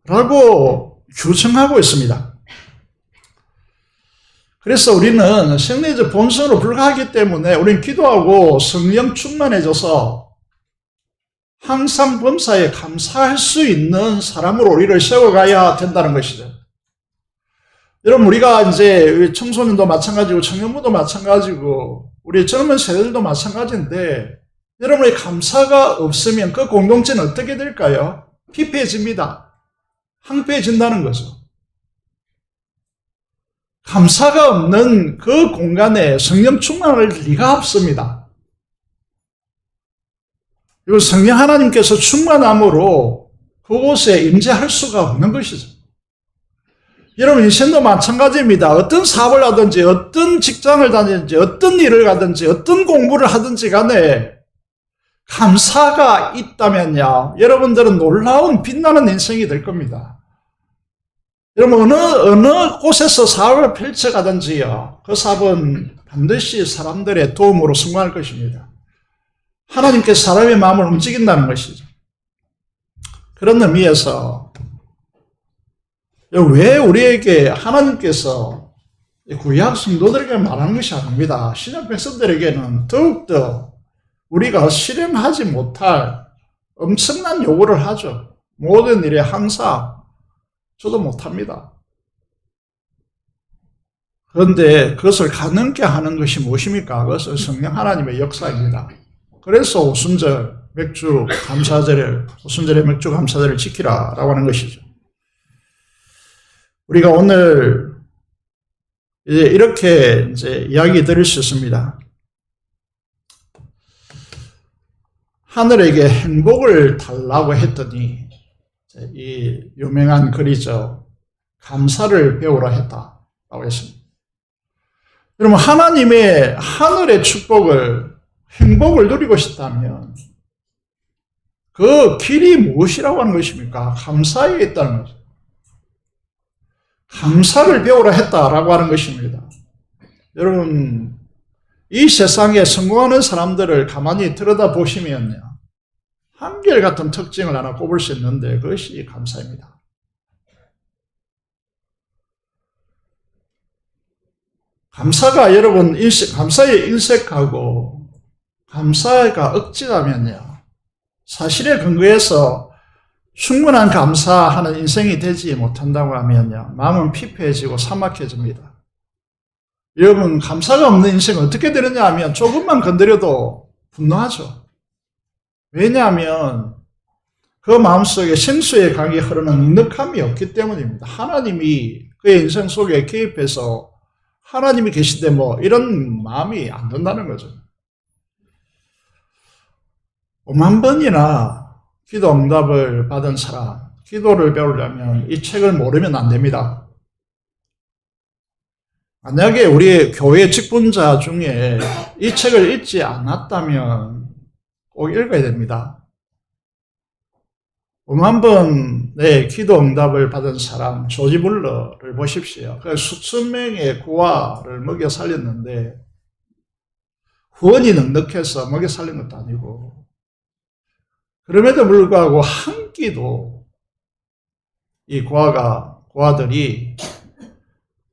라고 규정하고 있습니다. 그래서 우리는 생리적 본성으로 불과하기 때문에 우리는 기도하고 성령 충만해져서 항상 범사에 감사할 수 있는 사람으로 우리를 세워가야 된다는 것이죠. 여러분 우리가 이제 청소년도 마찬가지고 청년부도 마찬가지고 우리 젊은 세대들도 마찬가지인데 여러분의 감사가 없으면 그 공동체는 어떻게 될까요? 피폐해집니다. 황폐해진다는 거죠. 감사가 없는 그 공간에 성령 충만할 리가 없습니다. 그리고 성령 하나님께서 충만함으로 그곳에 임재할 수가 없는 것이죠. 여러분 인생도 마찬가지입니다. 어떤 사업을 하든지 어떤 직장을 다니든지 어떤 일을 가든지 어떤 공부를 하든지 간에 감사가 있다면요 여러분들은 놀라운 빛나는 인생이 될 겁니다. 여러분 어느 곳에서 사업을 펼쳐가든지요 그 사업은 반드시 사람들의 도움으로 성공할 것입니다. 하나님께서 사람의 마음을 움직인다는 것이죠. 그런 의미에서 왜 우리에게 하나님께서 구약 성도들에게 말하는 것이 아닙니다. 신약 백성들에게는 더욱더 우리가 실행하지 못할 엄청난 요구를 하죠. 모든 일에 항상 저도 못합니다. 그런데 그것을 가능케 하는 것이 무엇입니까? 그것은 성령 하나님의 역사입니다. 그래서 오순절 맥주 감사절을 오순절에 맥주 감사절을 지키라라고 하는 것이죠. 우리가 오늘 이제 이렇게 이제 이야기 드릴 수 있습니다. 하늘에게 행복을 달라고 했더니 이 유명한 글이죠. 감사를 배우라 했다라고 했습니다. 여러분 하나님의 하늘의 축복을 행복을 누리고 싶다면 그 길이 무엇이라고 하는 것입니까? 감사에 있다는 거죠. 감사를 배우라 했다라고 하는 것입니다. 여러분 이 세상에 성공하는 사람들을 가만히 들여다보시면요 한결같은 특징을 하나 꼽을 수 있는데 그것이 감사입니다. 감사가 여러분 감사에 인색하고 감사가 억지라면요 사실에 근거해서 충분한 감사하는 인생이 되지 못한다고 하면요 마음은 피폐해지고 삭막해집니다. 여러분 감사가 없는 인생은 어떻게 되느냐 하면 조금만 건드려도 분노하죠. 왜냐하면 그 마음속에 생수의 강이 흐르는 넉넉함이 없기 때문입니다. 하나님이 그의 인생 속에 개입해서 하나님이 계신데 뭐 이런 마음이 안 든다는 거죠. 5만 번이나 기도 응답을 받은 사람, 기도를 배우려면 이 책을 모르면 안 됩니다. 만약에 우리 교회 직분자 중에 이 책을 읽지 않았다면 꼭 읽어야 됩니다. 한 번에 기도 응답을 받은 사람 조지 물러를 보십시오. 그 수천 명의 고아를 먹여 살렸는데 후원이 넉넉해서 먹여 살린 것도 아니고, 그럼에도 불구하고 한 끼도 이 고아들이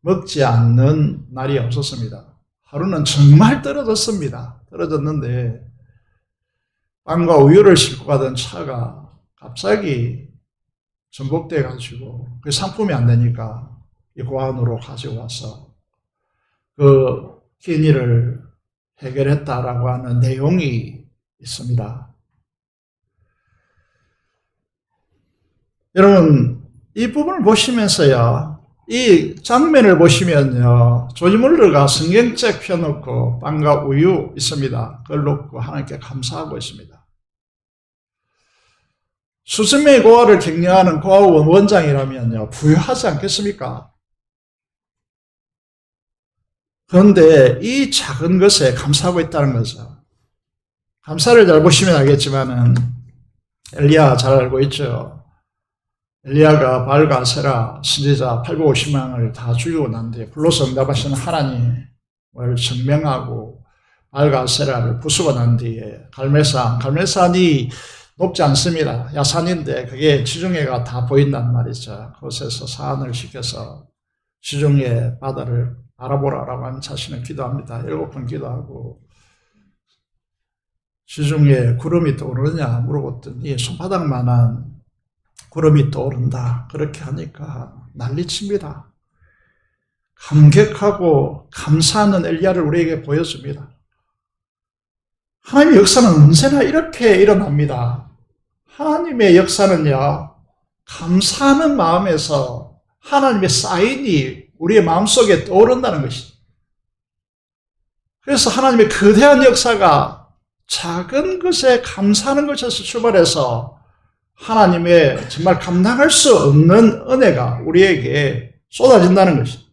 먹지 않는 날이 없었습니다. 하루는 정말 떨어졌습니다. 떨어졌는데 빵과 우유를 싣고 가던 차가 갑자기 전복돼 가지고 그 상품이 안 되니까 이 고안으로 가지고 와서 그 긴 일을 해결했다라고 하는 내용이 있습니다. 여러분, 이 부분을 보시면서요, 이 장면을 보시면요, 조지 물러가 성경책 펴놓고 빵과 우유 있습니다. 그걸 놓고 하나님께 감사하고 있습니다. 수천 명의 고아를 격려하는 고아원 원장이라면요, 부유하지 않겠습니까? 그런데 이 작은 것에 감사하고 있다는 거죠. 감사를 잘 보시면 알겠지만은 엘리야 잘 알고 있죠. 엘리야가 바알과 아세라 선지자 850명을 다 죽이고 난 뒤에 불로서 응답하시는 하나님을 증명하고 바알과 아세라를 부수고 난 뒤에 갈멜산이 높지 않습니다. 야산인데 그게 지중해가 다 보인단 말이죠. 그곳에서 사안을 시켜서 지중해 바다를 알아보라라고 하는 자신을 기도합니다. 7번 기도하고 지중해 구름이 떠오르느냐 물어봤더니 손바닥만한 구름이 떠오른다. 그렇게 하니까 난리칩니다. 감격하고 감사하는 엘리야를 우리에게 보여줍니다. 하나님의 역사는 언제나 이렇게 일어납니다. 하나님의 역사는요, 감사하는 마음에서 하나님의 사인이 우리의 마음속에 떠오른다는 것이죠. 그래서 하나님의 거대한 역사가 작은 것에 감사하는 것에서 출발해서 하나님의 정말 감당할 수 없는 은혜가 우리에게 쏟아진다는 것이죠.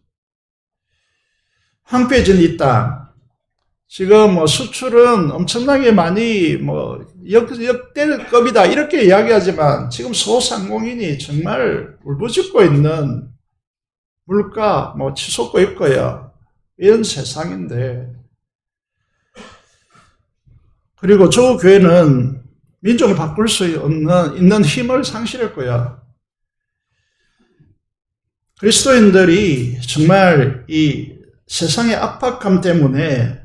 황폐해진 이 땅, 지금 수출은 엄청나게 많이 역대급이다 이렇게 이야기하지만 지금 소상공인이 정말 울부짖고 있는 물가 치솟고 있고요. 이런 세상인데, 그리고 저 교회는 민족을 바꿀 수 있는 힘을 상실했고요. 그리스도인들이 정말 이 세상의 압박감 때문에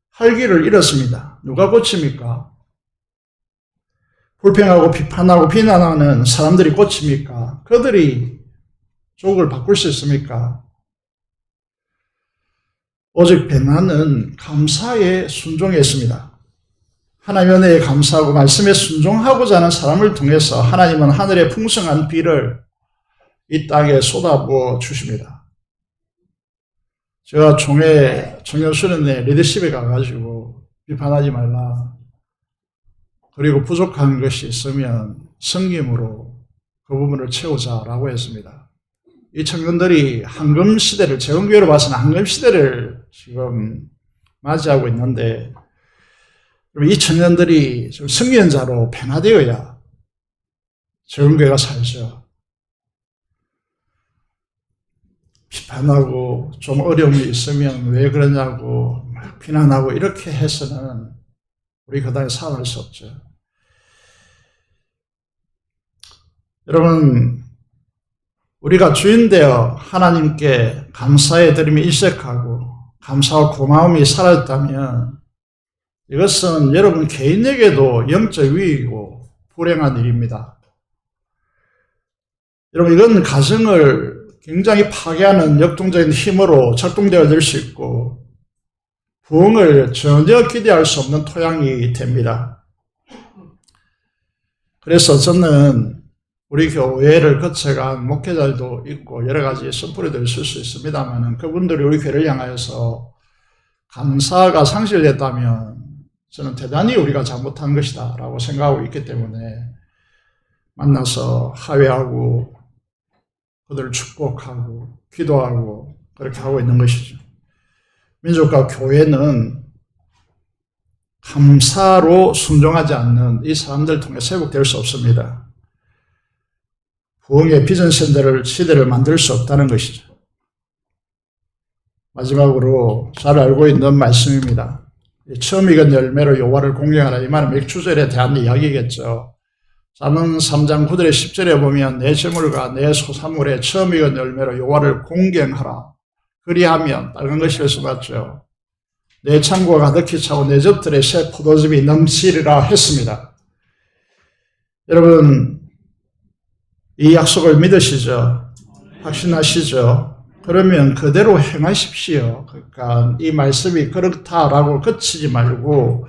활기를 잃었습니다. 누가 고칩니까? 불평하고 비판하고 비난하는 사람들이 고칩니까? 그들이 족을 바꿀 수 있습니까? 오직 변화는 감사에 순종했습니다. 하나님의 은혜에 감사하고 말씀에 순종하고자 하는 사람을 통해서 하나님은 하늘의 풍성한 비를 이 땅에 쏟아부어 주십니다. 제가 청년수련회 리더십에 가가지고 비판하지 말라. 그리고 부족한 것이 있으면 섬김으로 그 부분을 채우자라고 했습니다. 이 청년들이 황금시대를, 재건교회로 봐서는 황금시대를 지금 맞이하고 있는데, 이 청년들이 좀 성년자로 변화되어야 재건교회가 살죠. 비판하고 좀 어려움이 있으면 왜 그러냐고 비난하고 이렇게 해서는 우리 그다음에 살아날 수 없죠. 여러분, 우리가 주인되어 하나님께 감사의 드림이 일색하고 감사와 고마움이 사라졌다면 이것은 여러분 개인에게도 영적 위기이고 불행한 일입니다. 여러분, 이건 가정을 굉장히 파괴하는 역동적인 힘으로 작동되어질 수 있고 부흥을 전혀 기대할 수 없는 토양이 됩니다. 그래서 저는 우리 교회를 거쳐간 목회자들도 있고 여러 가지 선풀이도 있을 수 있습니다만 그분들이 우리 교회를 향하여서 감사가 상실됐다면 저는 대단히 우리가 잘못한 것이다 라고 생각하고 있기 때문에 만나서 화해하고 그들을 축복하고 기도하고 그렇게 하고 있는 것이죠. 민족과 교회는 감사로 순종하지 않는 이 사람들 통해 회복될 수 없습니다. 부흥의 비전 시대를 만들 수 없다는 것이죠. 마지막으로 잘 알고 있는 말씀입니다. 처음 익은 열매로 여호와를 공경하라. 이 말은 맥주절에 대한 이야기겠죠. 잠언 3장 9절에 10절에 보면 내 재물과 내 소산물에 처음 익은 열매로 여호와를 공경하라. 그리하면 빨간 것이라서 맞죠. 내 창고가 가득히 차고 내 젖들에 새 포도즙이 넘치리라 했습니다. 여러분, 이 약속을 믿으시죠? 확신하시죠? 그러면 그대로 행하십시오. 그러니까 이 말씀이 그렇다라고 그치지 말고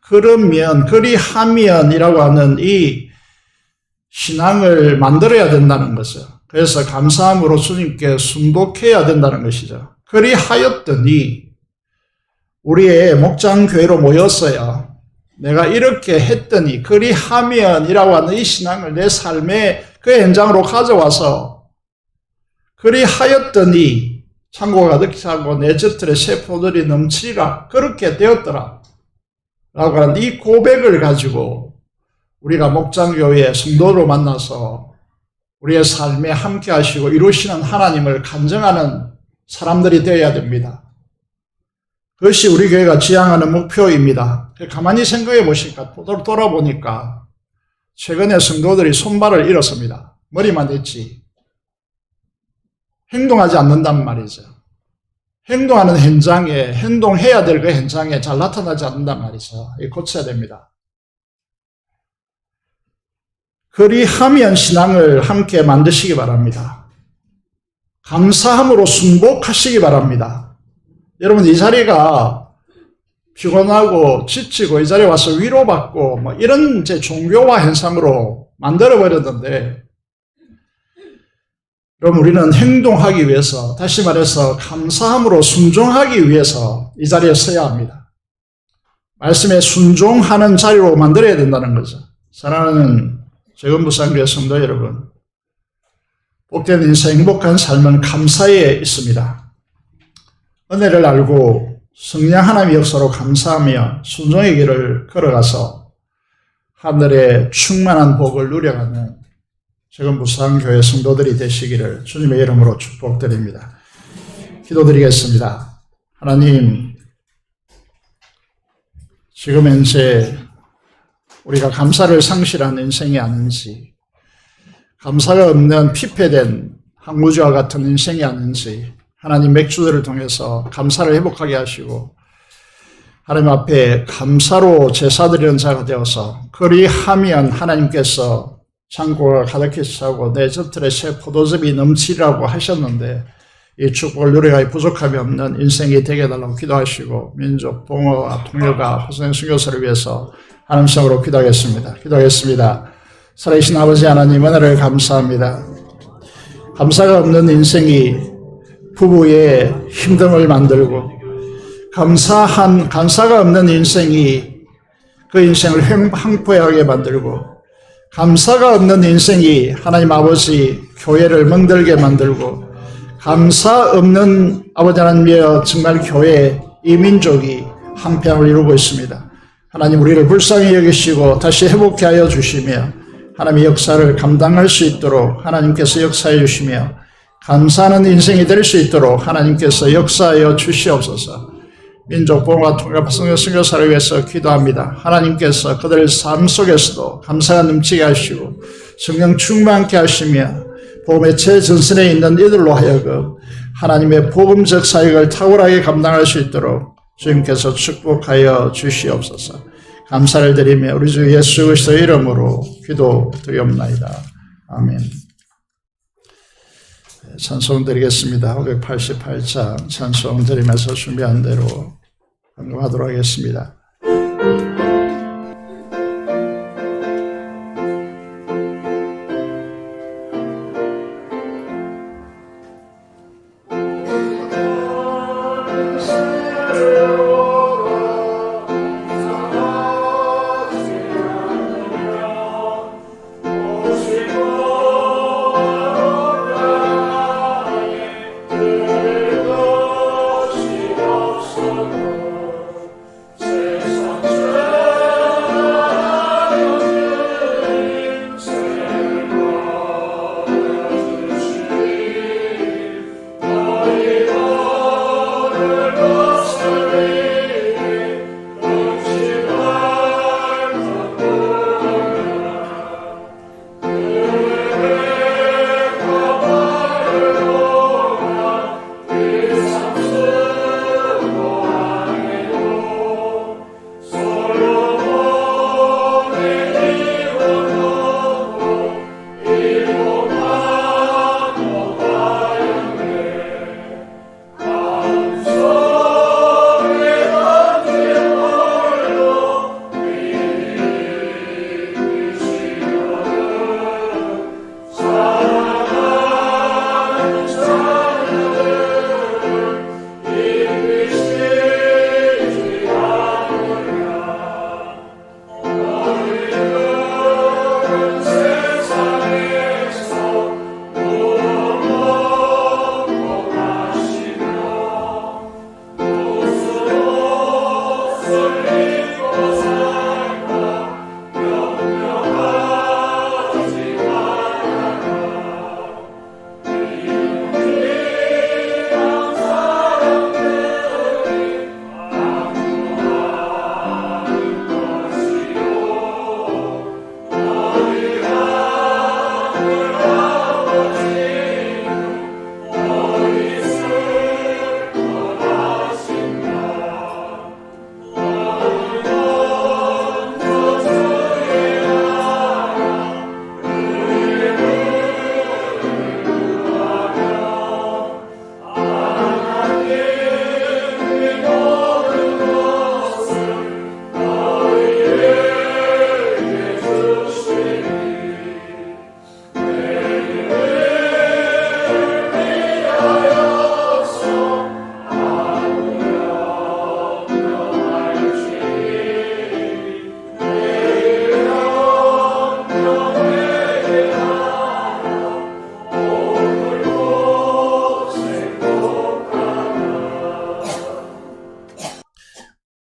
그러면, 그리하면이라고 하는 이 신앙을 만들어야 된다는 것을, 그래서 감사함으로 주님께 순독해야 된다는 것이죠. 그리하였더니 우리의 목장교회로 모였어요. 내가 이렇게 했더니, 그리하면이라고 하는 이 신앙을 내 삶의 그 현장으로 가져와서 그리하였더니 창고가 가득히 차고 내 젖들에 새 포도들이 넘치리라. 그렇게 되었더라. 라고 하는 이 고백을 가지고 우리가 목장교회 성도로 만나서 우리의 삶에 함께 하시고 이루시는 하나님을 간증하는 사람들이 되어야 됩니다. 그것이 우리 교회가 지향하는 목표입니다. 가만히 생각해 보시니까, 돌아보니까 최근에 성도들이 손발을 잃었습니다. 머리만 했지 행동하지 않는단 말이죠. 행동하는 현장에, 행동해야 될 그 현장에 잘 나타나지 않는단 말이죠. 이거 고쳐야 됩니다. 그리하면 신앙을 함께 만드시기 바랍니다. 감사함으로 순복하시기 바랍니다. 여러분, 이 자리가 피곤하고 지치고 이 자리에 와서 위로받고 뭐 이런 제 종교화 현상으로 만들어버렸는데, 그럼 우리는 행동하기 위해서, 다시 말해서 감사함으로 순종하기 위해서 이 자리에 서야 합니다. 말씀에 순종하는 자리로 만들어야 된다는 거죠. 사랑하는 재건부산교회 성도 여러분, 복된 인생, 행복한 삶은 감사에 있습니다. 은혜를 알고 성령 하나님의 역사로 감사하며 순종의 길을 걸어가서 하늘의 충만한 복을 누려가는 재건부산교회 성도들이 되시기를 주님의 이름으로 축복드립니다. 기도드리겠습니다. 하나님, 지금 현재 우리가 감사를 상실한 인생이 아닌지, 감사가 없는 피폐된 항우주와 같은 인생이 아닌지, 하나님 맥주들을 통해서 감사를 회복하게 하시고 하나님 앞에 감사로 제사드리는 자가 되어서, 그리하면 하나님께서 창고가 가득히 차고 내 젖들에 새 포도즙이 넘치라고 하셨는데, 이 축복을 누려가기 부족함이 없는 인생이 되게 해달라고 기도하시고, 민족 봉어와 통일과 후생 순교사를 위해서 하나님 성으로 기도하겠습니다. 살아계신 아버지 하나님, 은혜를 감사합니다. 감사가 없는 인생이 부부의 힘듦을 만들고, 감사가 없는 인생이 그 인생을 황폐하게 만들고, 감사가 없는 인생이 하나님 아버지 교회를 멍들게 만들고, 감사 없는 아버지 하나님이여 정말 교회, 이 민족이 황폐함을 이루고 있습니다. 하나님, 우리를 불쌍히 여기시고 다시 회복케 하여 주시며 하나님의 역사를 감당할 수 있도록 하나님께서 역사해 주시며, 감사하는 인생이 될 수 있도록 하나님께서 역사하여 주시옵소서. 민족 봉과 통일과 선교사를 위해서 기도합니다. 하나님께서 그들의 삶 속에서도 감사가 넘치게 하시고 성령 충만케 하시며 복음의 최전선에 있는 이들로 하여금 하나님의 복음적 사역을 탁월하게 감당할 수 있도록 주님께서 축복하여 주시옵소서. 감사를 드리며 우리 주 예수 그리스도의 이름으로 기도드리옵나이다. 아멘. 찬송 드리겠습니다. 588장 찬송 드리면서 준비한 대로 헌금하도록 하겠습니다. 그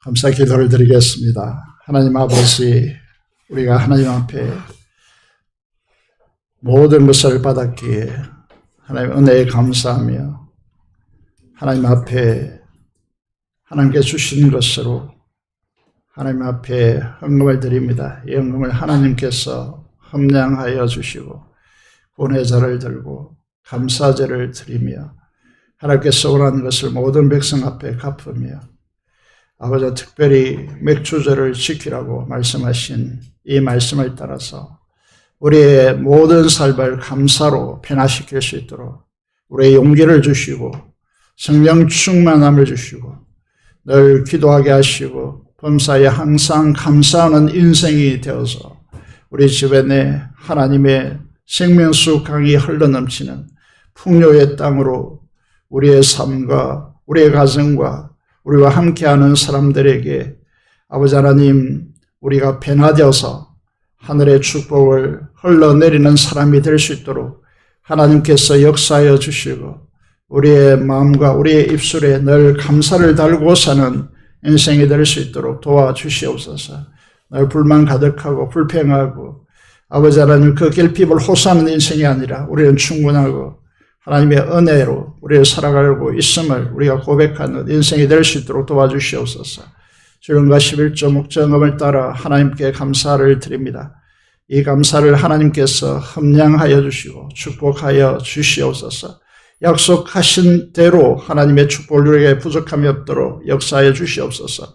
감사 기도를 드리겠습니다. 하나님 아버지, 우리가 하나님 앞에 모든 것을 받았기에 하나님 은혜에 감사하며 하나님 앞에 하나님께 주신 것으로 하나님 앞에 헌금을 드립니다. 이 헌금을 하나님께서 함량하여 주시고 구원의 자를 들고 감사제를 드리며 하나님께서 원하는 것을 모든 백성 앞에 갚으며 아버지 특별히 맥주제를 지키라고 말씀하신 이 말씀을 따라서 우리의 모든 삶을 감사로 변화시킬 수 있도록 우리의 용기를 주시고 성령 충만함을 주시고 늘 기도하게 하시고 범사에 항상 감사하는 인생이 되어서 우리 주변에 하나님의 생명수 강이 흘러넘치는 풍요의 땅으로 우리의 삶과 우리의 가정과 우리와 함께하는 사람들에게 아버지 하나님 우리가 변화되어서 하늘의 축복을 흘러내리는 사람이 될 수 있도록 하나님께서 역사하여 주시고 우리의 마음과 우리의 입술에 늘 감사를 달고 사는 인생이 될 수 있도록 도와주시옵소서. 늘 불만 가득하고 불평하고 아버지 하나님 그 결핍을 호소하는 인생이 아니라 우리는 충분하고 하나님의 은혜로 우리를 살아가고 있음을 우리가 고백하는 인생이 될 수 있도록 도와주시옵소서. 주님과 11조 목전금을 따라 하나님께 감사를 드립니다. 이 감사를 하나님께서 함량하여 주시고 축복하여 주시옵소서. 약속하신 대로 하나님의 축복을 우리에게 부족함이 없도록 역사하여 주시옵소서.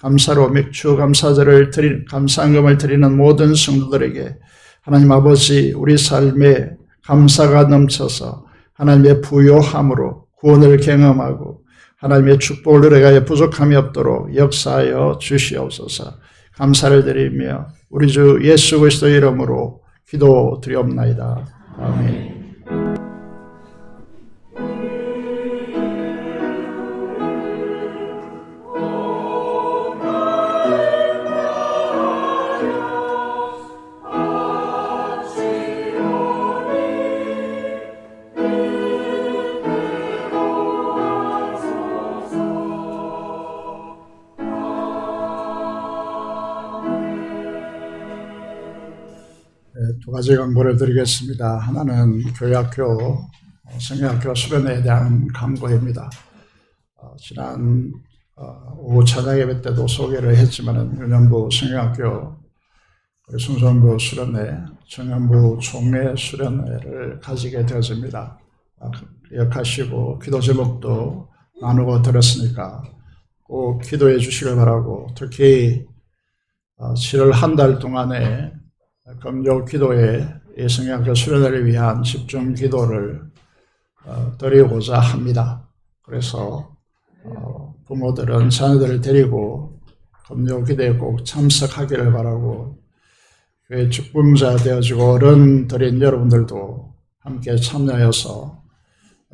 감사로 맥주 감사제를 드린 감사금을 드리는 모든 성도들에게 하나님 아버지 우리 삶에 감사가 넘쳐서 하나님의 부요함으로 구원을 경험하고 하나님의 축복을 누려가야 부족함이 없도록 역사하여 주시옵소서. 감사를 드리며 우리 주 예수 그리스도의 이름으로 기도드리옵나이다. 아멘. 두 가지 강구를 드리겠습니다. 하나는 교회학교, 성경학교 수련회에 대한 강구입니다. 지난 오후 찬양 예배 때도 소개를 했지만 유년부 성경학교 순서부 수련회, 청년부 총회 수련회를 가지게 되었습니다. 기억하시고 기도 제목도 나누고 들었으니까 꼭 기도해 주시길 바라고 특히 7월 한 달 동안에 금요 기도에 성경학교 수련회를 위한 집중 기도를 드리고자 합니다. 그래서 부모들은 자녀들을 데리고 금요 기도에 꼭 참석하기를 바라고 교회 축복자 되어지고 어른들인 여러분들도 함께 참여해서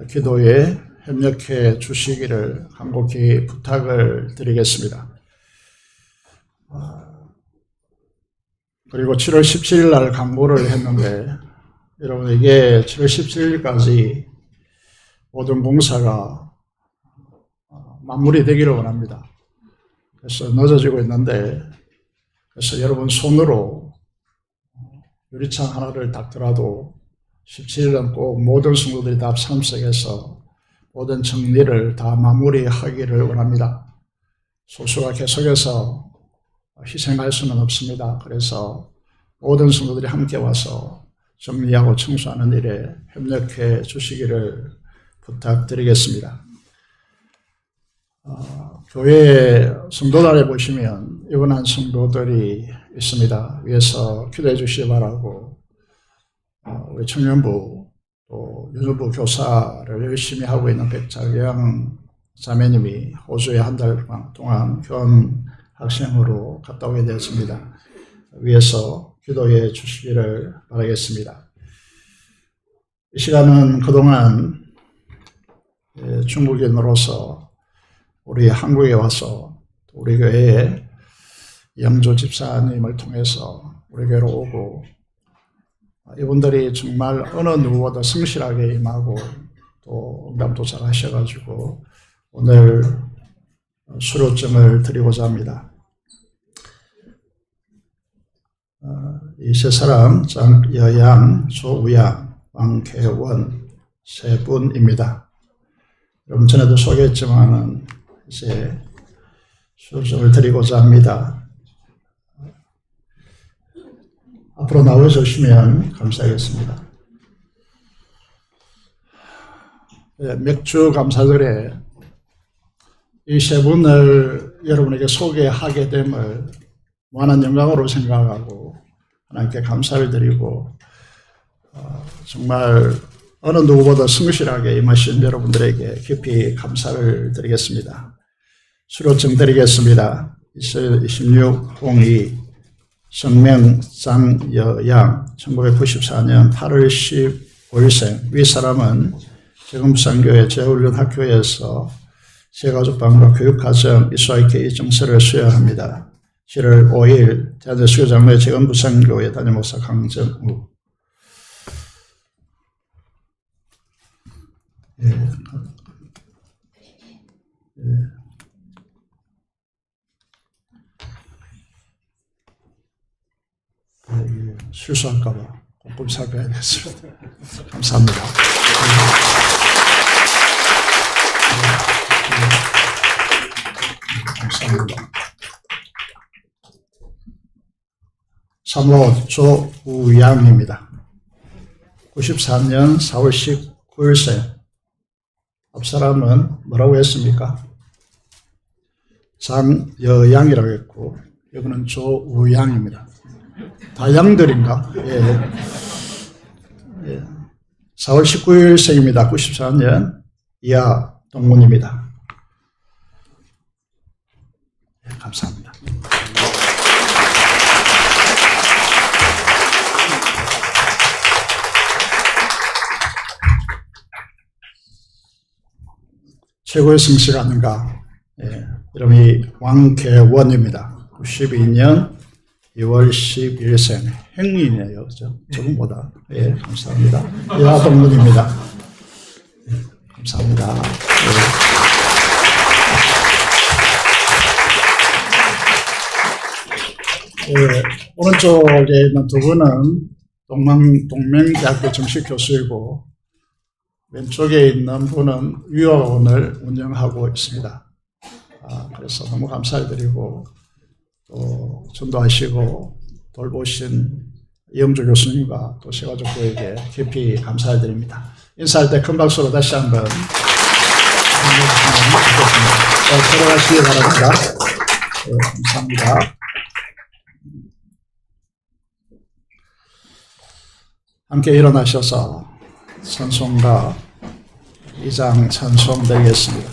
기도에 협력해 주시기를 간곡히 부탁을 드리겠습니다. 그리고 7월 17일 날 강구를 했는데 여러분 이게 7월 17일까지 모든 봉사가 마무리되기를 원합니다. 그래서 늦어지고 있는데 그래서 여러분 손으로 유리창 하나를 닦더라도 17일은 꼭 모든 성도들이 다 참석해서 모든 정리를 다 마무리하기를 원합니다. 소수가 계속해서 희생할 수는 없습니다. 그래서 모든 성도들이 함께 와서 정리하고 청소하는 일에 협력해 주시기를 부탁드리겠습니다. 교회 성도단에 보시면 입원한 성도들이 있습니다. 위에서 기도해 주시기 바라고 우리 청년부 또 유년부 교사를 열심히 하고 있는 백자경 자매님이 호주에 한 달 동안 교환 학생으로 갔다 오게 되었습니다. 위에서 기도해 주시기를 바라겠습니다. 이 시간은 그동안 중국인으로서 우리 한국에 와서 우리 교회에 영조 집사님을 통해서 우리 교회로 오고 이분들이 정말 어느 누구보다 성실하게 임하고 또 응답도 잘 하셔가지고 오늘 수료증을 드리고자 합니다. 이 세 사람 장여양, 조우양, 왕계원 세 분입니다. 여러분 전에도 소개했지만은 이제 수료증을 드리고자 합니다. 앞으로 나와주시면 감사하겠습니다. 맥주 감사절에 이 세 분을 여러분에게 소개하게 됨을 무한한 영광으로 생각하고 하나님께 감사를 드리고 정말 어느 누구보다 성실하게 임하신 여러분들에게 깊이 감사를 드리겠습니다. 수료증 드리겠습니다. 2602 성명 장여양 1994년 8월 15일생 윗사람은 재금부산교회 재훈련학교에서 세가족방과 교육과정 이수아이케이 정서를 수여합니다. 7월 5일 대한제수교장로회 재금부산교회 담임목사 강정우. 실수할까봐 꼼꼼히 살펴야겠습니다. 감사합니다. 감사합니다. 3호 조우양입니다. 93년 4월 19일생. 앞사람은 뭐라고 했습니까? 장여양이라고 했고 여기는 조우양입니다. 다 양들인가? 예. 4월 19일생입니다. 94년 이하 동문입니다. 예, 감사합니다. 최고의 성씨가 아닌가. 예, 이름이 왕계원입니다. 92년 2월 12일생 행인이에요. 조금보다. 예, 감사합니다. 이하 동문입니다. 예, 감사합니다. 예, 오른쪽에 있는 두 분은 동명대학교 정식 교수이고 왼쪽에 있는 분은 유학원을 운영하고 있습니다. 그래서 너무 감사드리고 또 전도하시고 돌보신 이영주 교수님과 또 세가족교에게 깊이 감사드립니다. 인사할 때 큰 박수로 다시 한번 들어가시기 바랍니다. 네, 감사합니다. 함께 일어나셔서 찬송가 2장 찬송 드리겠습니다.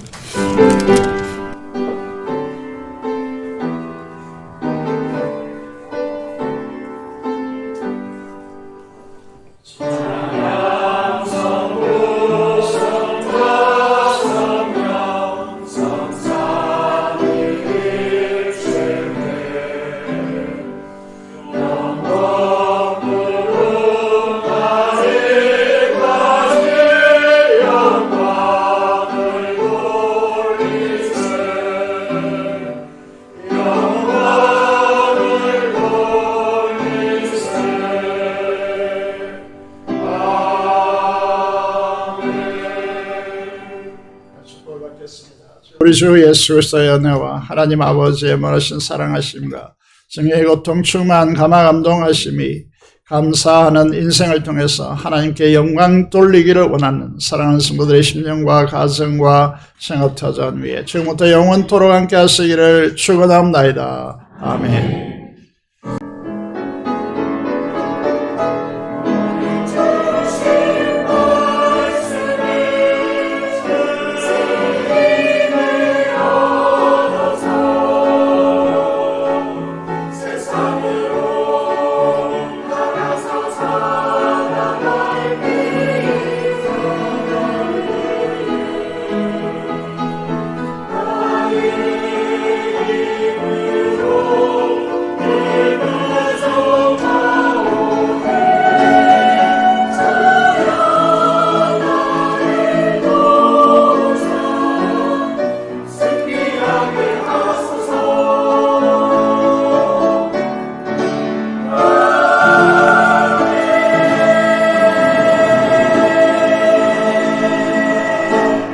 우리 주 예수 그리스도의 은혜와 하나님 아버지의 멀으신 사랑하심과 정의의 고통 충만 감화 감동하심이 감사하는 인생을 통해서 하나님께 영광 돌리기를 원하는 사랑하는 성도들의 심령과 가정과 생업터전 위에 지금부터 영원토록 함께 하시기를 축원합니다. 아멘.